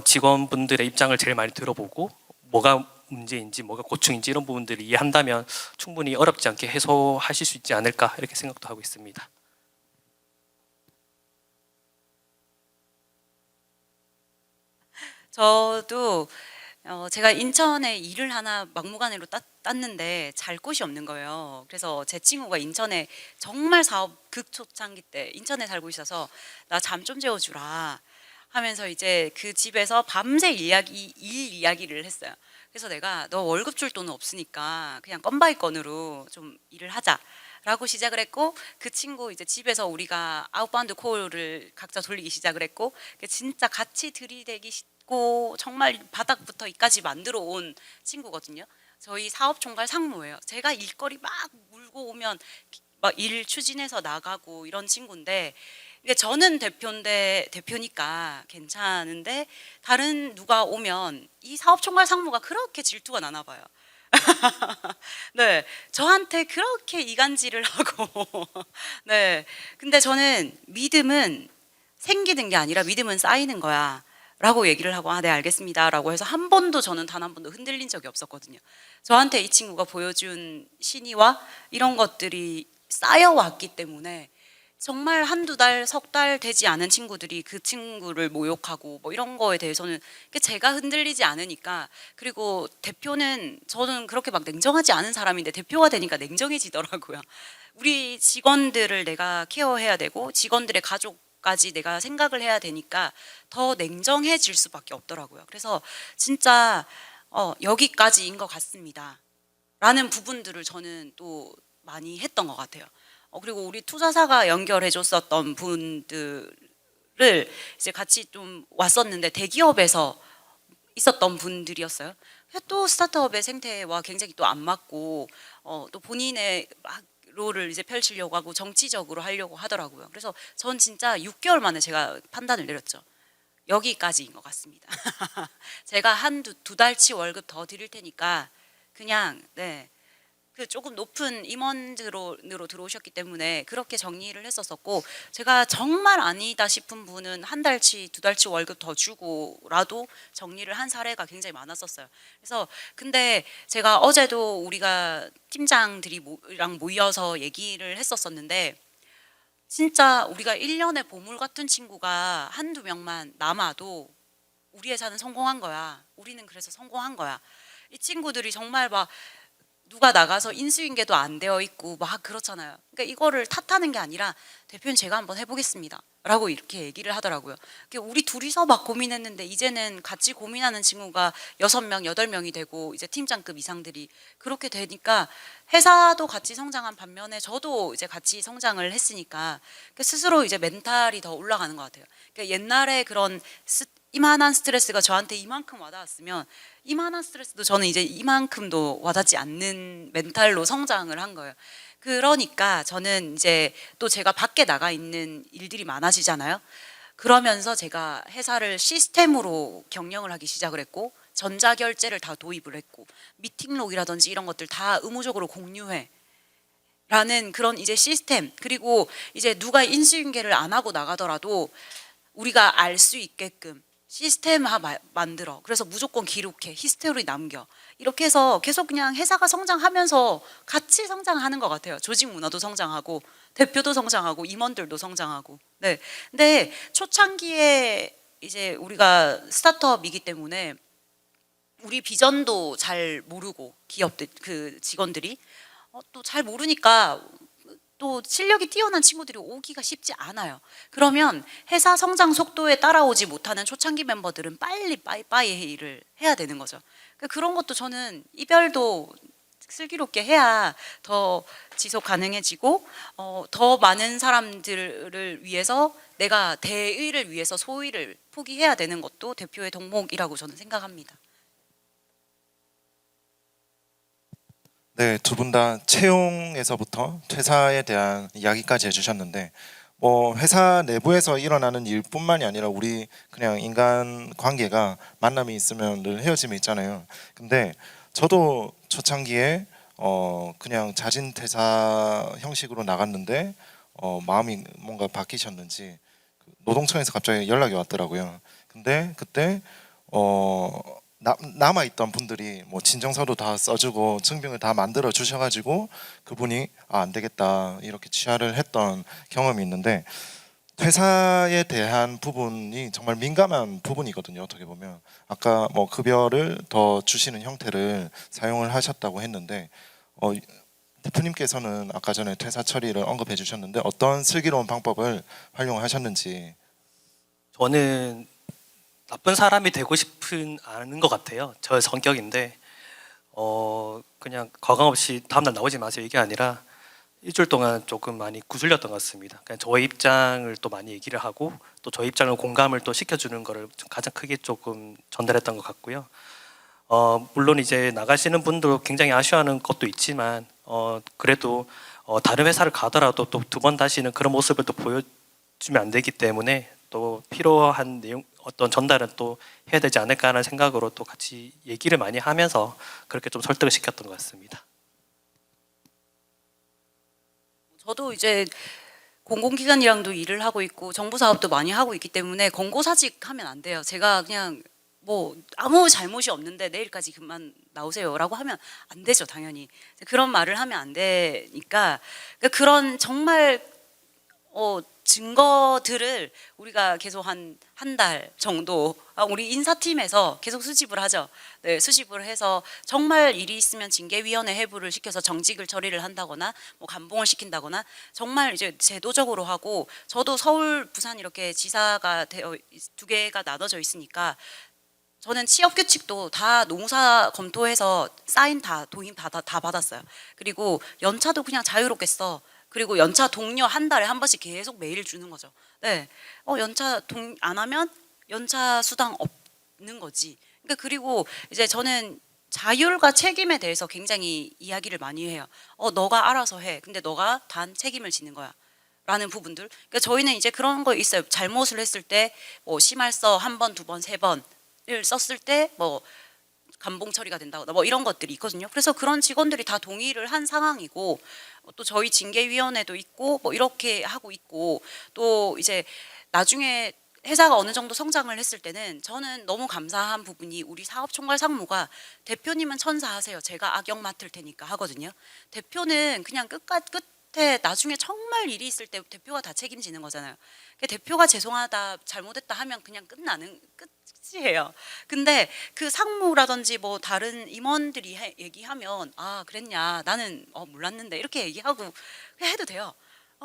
직원분들의 입장을 제일 많이 들어보고 뭐가 문제인지 뭐가 고충인지 이런 부분들을 이해한다면 충분히 어렵지 않게 해소하실 수 있지 않을까 이렇게 생각도 하고 있습니다. 저도 제가 인천에 일을 하나 막무가내로 땄는데 잘 곳이 없는 거예요. 그래서 제 친구가 인천에 정말 사업 극초창기 때 인천에 살고 있어서 나 잠 좀 재워주라 하면서 이제 그 집에서 밤새 일 이야기를 했어요. 그래서 내가 너 월급 줄 돈은 없으니까 그냥 건바이 건으로 좀 일을 하자. 라고 시작을 했고 그 친구 이제 집에서 우리가 아웃바운드 콜을 각자 돌리기 시작을 했고 진짜 같이 들이대기 고 정말 바닥부터 이까지 만들어 온 친구거든요. 저희 사업 총괄 상무예요. 제가 일거리 막 물고 오면 막 일 추진해서 나가고 이런 친구인데 이게 저는 대표니까 괜찮은데 다른 누가 오면 이 사업 총괄 상무가 그렇게 질투가 나나 봐요. 네, 저한테 그렇게 이간질을 하고 네, 근데 저는 믿음은 생기는 게 아니라 믿음은 쌓이는 거야. 라고 얘기를 하고 네 알겠습니다 라고 해서 한 번도 저는 단 한 번도 흔들린 적이 없었거든요. 저한테 이 친구가 보여준 신의와 이런 것들이 쌓여왔기 때문에 정말 한두 달, 석 달 되지 않은 친구들이 그 친구를 모욕하고 뭐 이런 거에 대해서는 제가 흔들리지 않으니까. 그리고 대표는 저는 그렇게 막 냉정하지 않은 사람인데 대표가 되니까 냉정해지더라고요. 우리 직원들을 내가 케어해야 되고 직원들의 가족까지 내가 생각을 해야 되니까 더 냉정해질 수밖에 없더라고요. 그래서 진짜 여기까지인 것 같습니다 라는 부분들을 저는 또 많이 했던 것 같아요. 그리고 우리 투자사가 연결해 줬었던 분들을 이제 같이 좀 왔었는데 대기업에서 있었던 분들이었어요. 또 스타트업의 생태와 굉장히 또 안 맞고 또 본인의 막 롤을 이제 펼치려고 하고 정치적으로 하려고 하더라고요. 그래서 전 진짜 6개월 만에 제가 판단을 내렸죠. 여기까지인 것 같습니다. 제가 두 달치 월급 더 드릴 테니까 그냥 네. 그 조금 높은 임원으로 들어오셨기 때문에 그렇게 정리를 했었었고 제가 정말 아니다 싶은 분은 한 달치 두 달치 월급 더 주고라도 정리를 한 사례가 굉장히 많았었어요. 그래서 근데 제가 어제도 우리가 팀장들이랑 모여서 얘기를 했었었는데 진짜 우리가 1년에 보물 같은 친구가 한두 명만 남아도 우리 회사는 성공한 거야. 우리는 그래서 성공한 거야. 이 친구들이 정말 막 누가 나가서 인수인계도 안 되어 있고 막 그렇잖아요. 그러니까 이거를 탓하는 게 아니라 대표님 제가 한번 해보겠습니다. 라고 이렇게 얘기를 하더라고요. 그러니까 우리 둘이서 막 고민했는데 이제는 같이 고민하는 친구가 6명, 8명이 되고 이제 팀장급 이상들이 그렇게 되니까 회사도 같이 성장한 반면에 저도 이제 같이 성장을 했으니까 스스로 이제 멘탈이 더 올라가는 것 같아요. 그러니까 옛날에 그런 이만한 스트레스가 저한테 이만큼 와닿았으면 이만한 스트레스도 저는 이제 이만큼도 와닿지 않는 멘탈로 성장을 한 거예요. 그러니까 저는 이제 또 제가 밖에 나가 있는 일들이 많아지잖아요. 그러면서 제가 회사를 시스템으로 경영을 하기 시작을 했고 전자결제를 다 도입을 했고 미팅록이라든지 이런 것들 다 의무적으로 공유해 라는 그런 이제 시스템, 그리고 이제 누가 인수인계를 안 하고 나가더라도 우리가 알 수 있게끔 시스템화 만들어. 그래서 무조건 기록해. 히스토리 남겨. 이렇게 해서 계속 그냥 회사가 성장하면서 같이 성장하는 것 같아요. 조직 문화도 성장하고 대표도 성장하고 임원들도 성장하고. 네. 근데 초창기에 이제 우리가 스타트업이기 때문에 우리 비전도 잘 모르고 기업들 그 직원들이 또 잘 모르니까 또 실력이 뛰어난 친구들이 오기가 쉽지 않아요. 그러면 회사 성장 속도에 따라오지 못하는 초창기 멤버들은 빨리 빠이빠이 회의를 해야 되는 거죠. 그런 것도 저는 이별도 슬기롭게 해야 더 지속 가능해지고 더 많은 사람들을 위해서 내가 대의를 위해서 소의를 포기해야 되는 것도 대표의 덕목이라고 저는 생각합니다. 네, 두 분 다 채용에서부터 퇴사에 대한 이야기까지 해주셨는데 뭐 회사 내부에서 일어나는 일뿐만이 아니라 우리 그냥 인간 관계가 만남이 있으면 늘 헤어짐이 있잖아요. 근데 저도 초창기에 그냥 자진 퇴사 형식으로 나갔는데 마음이 뭔가 바뀌셨는지 노동청에서 갑자기 연락이 왔더라고요. 근데 그때 남아있던 분들이 뭐 진정서도 다 써주고 증빙을 다 만들어 주셔가지고 그분이 안 되겠다 이렇게 취하를 했던 경험이 있는데 퇴사에 대한 부분이 정말 민감한 부분이거든요. 어떻게 보면 아까 뭐 급여를 더 주시는 형태를 사용을 하셨다고 했는데 대표님께서는 아까 전에 퇴사 처리를 언급해 주셨는데 어떤 슬기로운 방법을 활용하셨는지. 저는 나쁜 사람이 되고 싶은 않은 것 같아요. 저의 성격인데 그냥 과감 없이 다음날 나오지 마세요 이게 아니라 일주일 동안 조금 많이 구슬렸던 것 같습니다. 그냥 저의 입장을 또 많이 얘기를 하고 또 저의 입장을 공감을 또 시켜주는 거를 가장 크게 조금 전달했던 것 같고요. 물론 이제 나가시는 분도 굉장히 아쉬워하는 것도 있지만 그래도 다른 회사를 가더라도 또 두 번 다시는 그런 모습을 또 보여주면 안 되기 때문에 또 필요한 내용 어떤 전달은 또 해야 되지 않을까라는 생각으로 또 같이 얘기를 많이 하면서 그렇게 좀 설득을 시켰던 것 같습니다. 저도 이제 공공기관이랑도 일을 하고 있고 정부 사업도 많이 하고 있기 때문에 권고사직하면 안 돼요. 제가 그냥 뭐 아무 잘못이 없는데 내일까지 그만 나오세요라고 하면 안 되죠, 당연히. 그런 말을 하면 안 되니까 그런 정말 증거들을 우리가 계속 한 달 정도 우리 인사팀에서 계속 수집을 하죠. 네, 수집을 해서 정말 일이 있으면 징계위원회 해부를 시켜서 정직을 처리를 한다거나 뭐 감봉을 시킨다거나 정말 이제 제도적으로 하고 저도 서울, 부산 이렇게 지사가 두 개가 나눠져 있으니까 저는 취업 규칙도 다 노무사 검토해서 사인 다 도임 다 받았어요. 그리고 연차도 그냥 자유롭게 써. 그리고 연차 동료 한 달에 한 번씩 계속 메일 주는 거죠. 네, 연차 안 하면 연차 수당 없는 거지. 그러니까 그리고 이제 저는 자율과 책임에 대해서 굉장히 이야기를 많이 해요. 너가 알아서 해. 근데 너가 단 책임을 지는 거야. 라는 부분들. 그러니까 저희는 이제 그런 거 있어요. 잘못을 했을 때 뭐 심할서 한 번, 두 번, 세 번을 썼을 때 뭐 감봉 처리가 된다거나 뭐 이런 것들이 있거든요. 그래서 그런 직원들이 다 동의를 한 상황이고 또 저희 징계위원회도 있고 뭐 이렇게 하고 있고 또 이제 나중에 회사가 어느 정도 성장을 했을 때는 저는 너무 감사한 부분이 우리 사업총괄 상무가 대표님은 천사하세요. 제가 악역 맡을 테니까 하거든요. 대표는 그냥 끝에 나중에 정말 일이 있을 때 대표가 다 책임지는 거잖아요. 그러니까 대표가 죄송하다 잘못했다 하면 그냥 끝나는 끝이에요. 근데 그 상무라든지 뭐 다른 임원들이 얘기하면 아 그랬냐 나는 몰랐는데 이렇게 얘기하고 그냥 해도 돼요.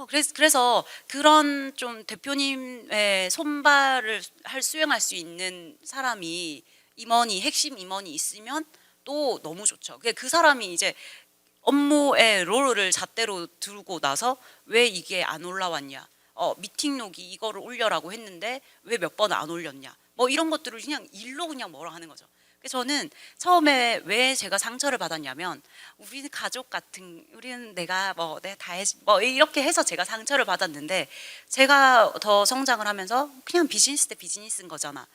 그래서 그런 좀 대표님의 손발을 수행할 수 있는 사람이 핵심 임원이 있으면 또 너무 좋죠. 그 사람이 이제 업무의 롤을 잣대로 들고 나서 왜 이게 안 올라왔냐? 미팅록이 이거를 올려라고 했는데 왜 몇 번 안 올렸냐? 뭐 이런 것들을 그냥 일로 그냥 뭐라 하는 거죠. 그래서 저는 처음에 왜 제가 상처를 받았냐면 우리는 가족 같은 우리는 내가 다 해 뭐 이렇게 해서 제가 상처를 받았는데 제가 더 성장을 하면서 그냥 비즈니스 대 비즈니스인 거잖아.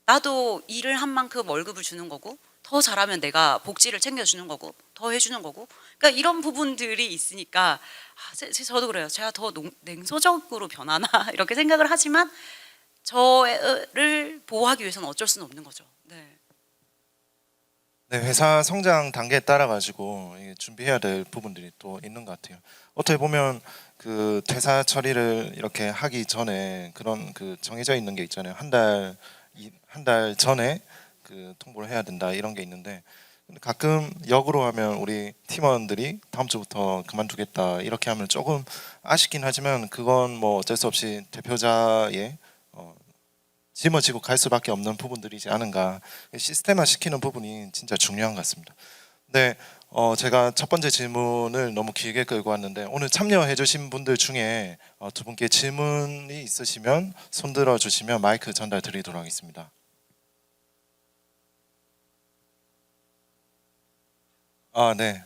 나도 일을 한 만큼 월급을 주는 거고 더 잘하면 내가 복지를 챙겨주는 거고 더 해주는 거고 그러니까 이런 부분들이 있으니까 저도 그래요. 제가 더 냉소적으로 변하나 이렇게 생각을 하지만 저를 보호하기 위해서는 어쩔 수는 없는 거죠. 네. 네, 회사 성장 단계에 따라 가지고 준비해야 될 부분들이 또 있는 것 같아요. 어떻게 보면 그 퇴사 처리를 이렇게 하기 전에 그런 그 정해져 있는 게 있잖아요. 한 달 전에 그 통보를 해야 된다 이런 게 있는데 근데 가끔 역으로 하면 우리 팀원들이 다음 주부터 그만두겠다 이렇게 하면 조금 아쉽긴 하지만 그건 뭐 어쩔 수 없이 대표자의 짊어지고 갈 수밖에 없는 부분들이지 않은가. 시스템화 시키는 부분이 진짜 중요한 것 같습니다. 네, 제가 첫 번째 질문을 너무 길게 끌고 왔는데 오늘 참여해 주신 분들 중에 두 분께 질문이 있으시면 손 들어 주시면 마이크 전달 드리도록 하겠습니다. 네.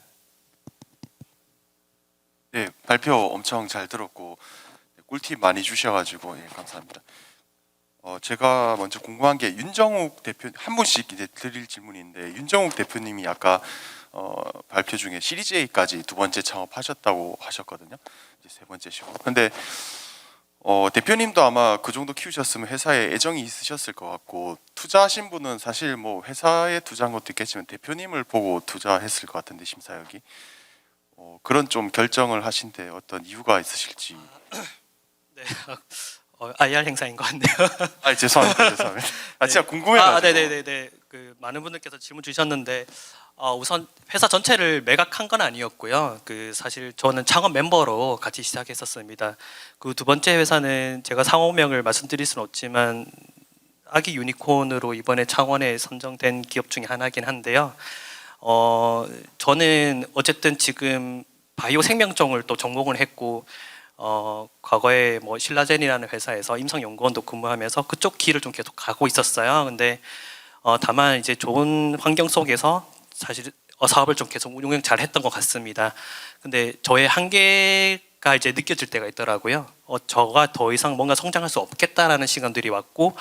네, 발표 엄청 잘 들었고 꿀팁 많이 주셔가지고 감사합니다. 제가 먼저 궁금한 게 윤정욱 대표 한 분씩 이제 드릴 질문인데 윤정욱 대표님이 아까 발표 중에 시리즈 A까지 두 번째 창업하셨다고 하셨거든요. 이제 세 번째시고. 근데 대표님도 아마 그 정도 키우셨으면 회사에 애정이 있으셨을 것 같고 투자하신 분은 사실 뭐 회사에 투자한 것도 있겠지만 대표님을 보고 투자했을 것 같은데 심사역이 그런 좀 결정을 하신데 어떤 이유가 있으실지. 네. IR 행사인 것 같네요. 죄송합니다. 진짜 궁금해가지고. 네네네네. 그 많은 분들께서 질문 주셨는데 우선 회사 전체를 매각한 건 아니었고요. 그 사실 저는 창업 멤버로 같이 시작했었습니다. 그 두 번째 회사는 제가 상호명을 말씀드릴 수는 없지만 아기 유니콘으로 이번에 창원에 선정된 기업 중에 하나긴 한데요. 저는 어쨌든 지금 바이오 생명종을 또 전공을 했고 과거에 뭐 신라젠이라는 회사에서 임상연구원도 근무하면서 그쪽 길을 좀 계속 가고 있었어요. 근데 다만 이제 좋은 환경 속에서 사실 사업을 좀 계속 운영 잘 했던 것 같습니다. 근데 저의 한계가 이제 느껴질 때가 있더라고요. 저가 더 이상 뭔가 성장할 수 없겠다라는 시간들이 왔고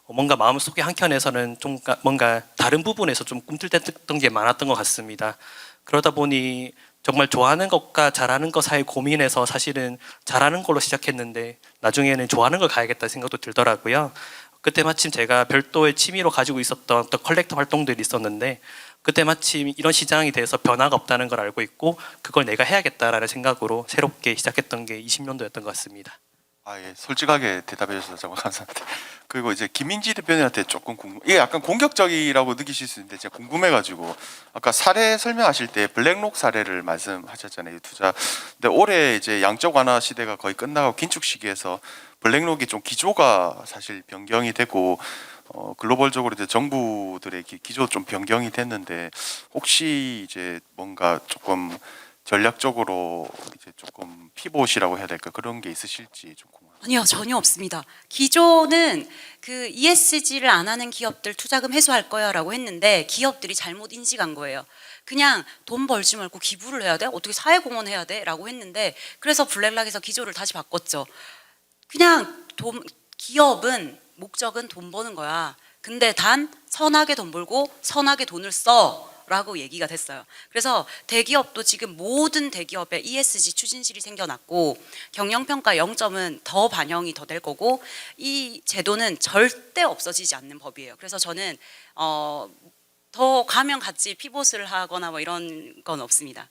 뭔가 마음속에 한켠에서는 좀 뭔가 다른 부분에서 좀 꿈틀댔던 게 많았던 것 같습니다. 그러다 보니 정말 좋아하는 것과 잘하는 것 사이 고민해서 사실은 잘하는 걸로 시작했는데 나중에는 좋아하는 걸 가야겠다 생각도 들더라고요. 그때 마침 제가 별도의 취미로 가지고 있었던 어떤 컬렉터 활동들이 있었는데 그때 마침 이런 시장이 돼서 변화가 없다는 걸 알고 있고 그걸 내가 해야겠다라는 생각으로 새롭게 시작했던 게 20년도였던 것 같습니다. 솔직하게 대답해 주셔서 정말 감사합니다. 그리고 이제 김민지 대표님한테 조금 이게 약간 공격적이라고 느끼실 수 있는데 제가 궁금해가지고 아까 사례 설명하실 때 블랙록 사례를 말씀하셨잖아요. 투자. 근데 올해 이제 양적 완화 시대가 거의 끝나고 긴축 시기에서 블랙록이 좀 기조가 사실 변경이 되고 글로벌적으로 이제 정부들의 기조 좀 변경이 됐는데 혹시 이제 뭔가 조금 전략적으로 이제 조금 피봇이라고 해야 될까 그런 게 있으실지 좀 궁금합니다. 아니요, 전혀 없습니다. 기존은 그 ESG를 안 하는 기업들 투자금 회수할 거야라고 했는데 기업들이 잘못 인식한 거예요. 그냥 돈 벌지 말고 기부를 해야 돼? 어떻게 사회공헌 해야 돼? 라고 했는데 그래서 블랙락에서 기조를 다시 바꿨죠. 그냥 기업은 목적은 돈 버는 거야. 근데 단 선하게 돈 벌고 선하게 돈을 써. 라고 얘기가 됐어요. 그래서 대기업도 지금 모든 대기업에 ESG 추진실이 생겨났고 경영평가 0점은 더 반영이 더 될 거고 이 제도는 절대 없어지지 않는 법이에요. 그래서 저는 더 가면 같이 피봇을 하거나 뭐 이런 건 없습니다.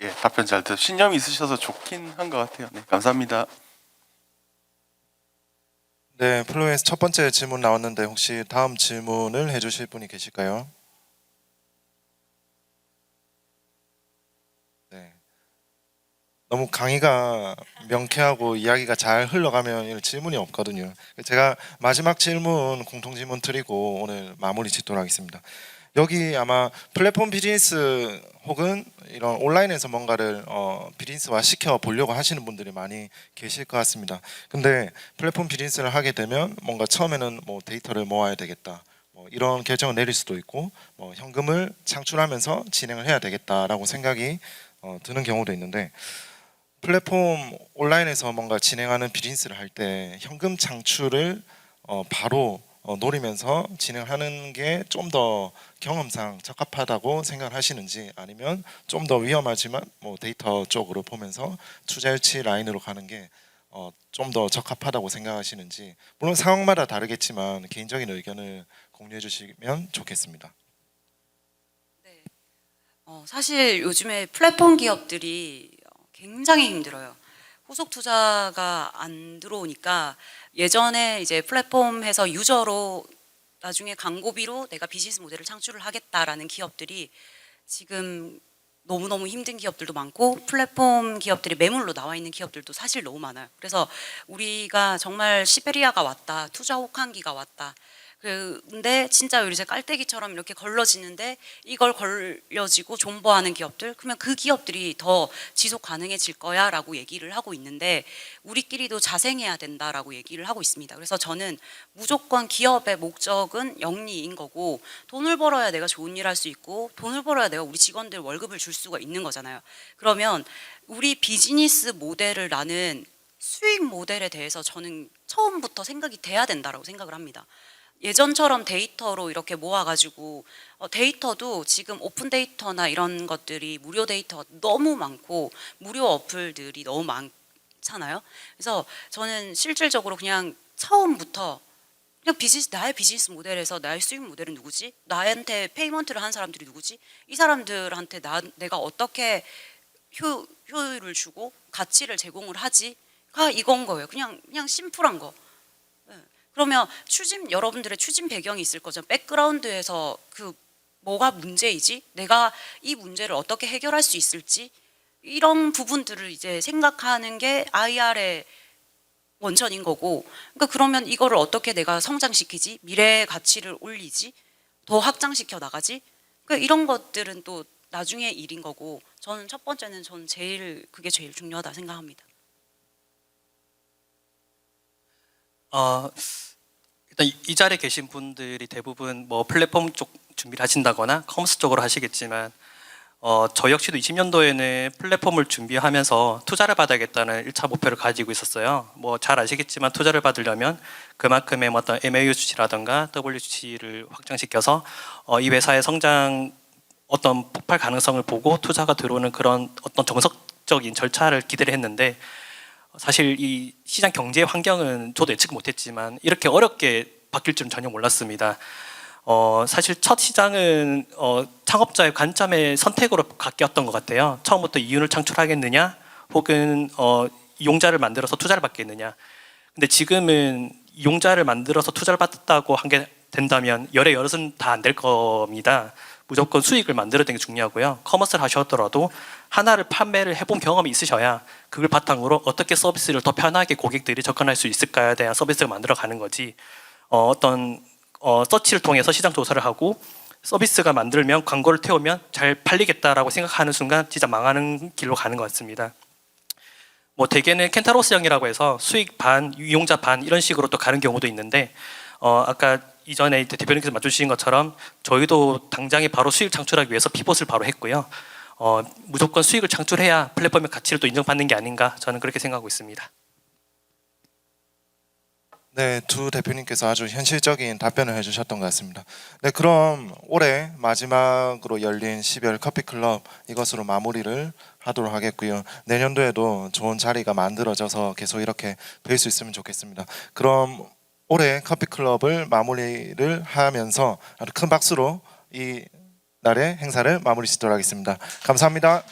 예, 답변 잘 듣. 신념이 있으셔서 좋긴 한 것 같아요. 네, 감사합니다. 네, 플루엔스 첫 번째 질문 나왔는데 혹시 다음 질문을 해주실 분이 계실까요? 네. 너무 강의가 명쾌하고 이야기가 잘 흘러가면 질문이 없거든요. 제가 마지막 질문, 공통 질문 드리고 오늘 마무리 짓도록 하겠습니다. 여기 아마 플랫폼 비즈니스 혹은 이런 온라인에서 뭔가를 비즈니스화 시켜 보려고 하시는 분들이 많이 계실 것 같습니다. 근데 플랫폼 비즈니스를 하게 되면 뭔가 처음에는 뭐 데이터를 모아야 되겠다, 뭐 이런 결정을 내릴 수도 있고, 뭐 현금을 창출하면서 진행을 해야 되겠다라고 생각이 드는 경우도 있는데, 플랫폼 온라인에서 뭔가 진행하는 비즈니스를 할 때 현금 창출을 바로 노리면서 진행하는 게 좀 더 경험상 적합하다고 생각하시는지, 아니면 좀 더 위험하지만 뭐 데이터 쪽으로 보면서 투자 유치 라인으로 가는 게 좀 더 적합하다고 생각하시는지, 물론 상황마다 다르겠지만 개인적인 의견을 공유해 주시면 좋겠습니다. 네. 사실 요즘에 플랫폼 기업들이 굉장히 힘들어요. 후속 투자가 안 들어오니까 예전에 이제 플랫폼에서 유저로 나중에 광고비로 내가 비즈니스 모델을 창출을 하겠다라는 기업들이 지금 너무너무 힘든 기업들도 많고, 플랫폼 기업들이 매물로 나와 있는 기업들도 사실 너무 많아요. 그래서 우리가 정말 시베리아가 왔다, 투자 혹한기가 왔다. 근데 진짜 요새 깔때기처럼 이렇게 걸러지는데, 이걸 걸려지고 존버하는 기업들, 그러면 그 기업들이 더 지속 가능해질 거야 라고 얘기를 하고 있는데, 우리끼리도 자생해야 된다라고 얘기를 하고 있습니다. 그래서 저는 무조건 기업의 목적은 영리인 거고, 돈을 벌어야 내가 좋은 일 할 수 있고, 돈을 벌어야 내가 우리 직원들 월급을 줄 수가 있는 거잖아요. 그러면 우리 비즈니스 모델을 나는 수익 모델에 대해서 저는 처음부터 생각이 돼야 된다라고 생각을 합니다. 예전처럼 데이터로 이렇게 모아가지고, 데이터도 지금 오픈 데이터나 이런 것들이 무료 데이터가 너무 많고 무료 어플들이 너무 많잖아요. 그래서 저는 실질적으로 그냥 처음부터 그냥 나의 비즈니스 모델에서 나의 수익 모델은 누구지? 나한테 페이먼트를 하는 사람들이 누구지? 이 사람들한테 내가 어떻게 효율을 주고 가치를 제공을 하지가 이건 거예요. 그냥 심플한 거. 그러면 여러분들의 추진 배경이 있을 거죠. 백그라운드에서 뭐가 문제이지? 내가 이 문제를 어떻게 해결할 수 있을지? 이런 부분들을 이제 생각하는 게 IR의 원천인 거고, 그러니까 그러면 이거를 어떻게 내가 성장시키지? 미래의 가치를 올리지? 더 확장시켜 나가지? 그러니까 이런 것들은 또 나중에 일인 거고, 저는 첫 번째는 그게 제일 중요하다 생각합니다. 일단 이 자리에 계신 분들이 대부분 뭐 플랫폼 쪽 준비를 하신다거나 커머스 쪽으로 하시겠지만, 저 역시도 20년도에는 플랫폼을 준비하면서 투자를 받아야겠다는 1차 목표를 가지고 있었어요. 뭐 잘 아시겠지만 투자를 받으려면 그만큼의 어떤 MAU 수치라든가 W 수치를 확장시켜서 이 회사의 성장 어떤 폭발 가능성을 보고 투자가 들어오는 그런 어떤 정석적인 절차를 기대를 했는데, 사실 이 시장 경제 환경은 저도 예측 못했지만 이렇게 어렵게 바뀔 줄은 전혀 몰랐습니다. 사실 첫 시장은 창업자의 관점의 선택으로 바뀌었던 것 같아요. 처음부터 이윤을 창출하겠느냐, 혹은 이용자를 만들어서 투자를 받겠느냐. 근데 지금은 이용자를 만들어서 투자를 받았다고 한 게 된다면 열의 여럿은 다 안 될 겁니다. 무조건 수익을 만들어내는 게 중요하고요. 커머스를 하셨더라도 하나를 판매를 해본 경험이 있으셔야 그걸 바탕으로 어떻게 서비스를 더 편하게 고객들이 접근할 수 있을까에 대한 서비스를 만들어가는 거지, 어떤 서치를 통해서 시장 조사를 하고 서비스가 만들면 광고를 태우면 잘 팔리겠다라고 생각하는 순간 진짜 망하는 길로 가는 것 같습니다. 뭐 대개는 켄타로스 형이라고 해서 수익 반, 이용자 반 이런 식으로 또 가는 경우도 있는데, 아까 이전에 대표님께서 맞춰주신 것처럼 저희도 당장에 바로 수익 창출하기 위해서 피봇을 바로 했고요. 무조건 수익을 창출해야 플랫폼의 가치를 또 인정받는 게 아닌가, 저는 그렇게 생각하고 있습니다. 네, 두 대표님께서 아주 현실적인 답변을 해주셨던 것 같습니다. 네, 그럼 올해 마지막으로 열린 12월 커피클럽 이것으로 마무리를 하도록 하겠고요. 내년도에도 좋은 자리가 만들어져서 계속 이렇게 뵐 수 있으면 좋겠습니다. 그럼 올해 커피클럽을 마무리를 하면서 아주 큰 박수로 이 날의 행사를 마무리 짓도록 하겠습니다. 감사합니다.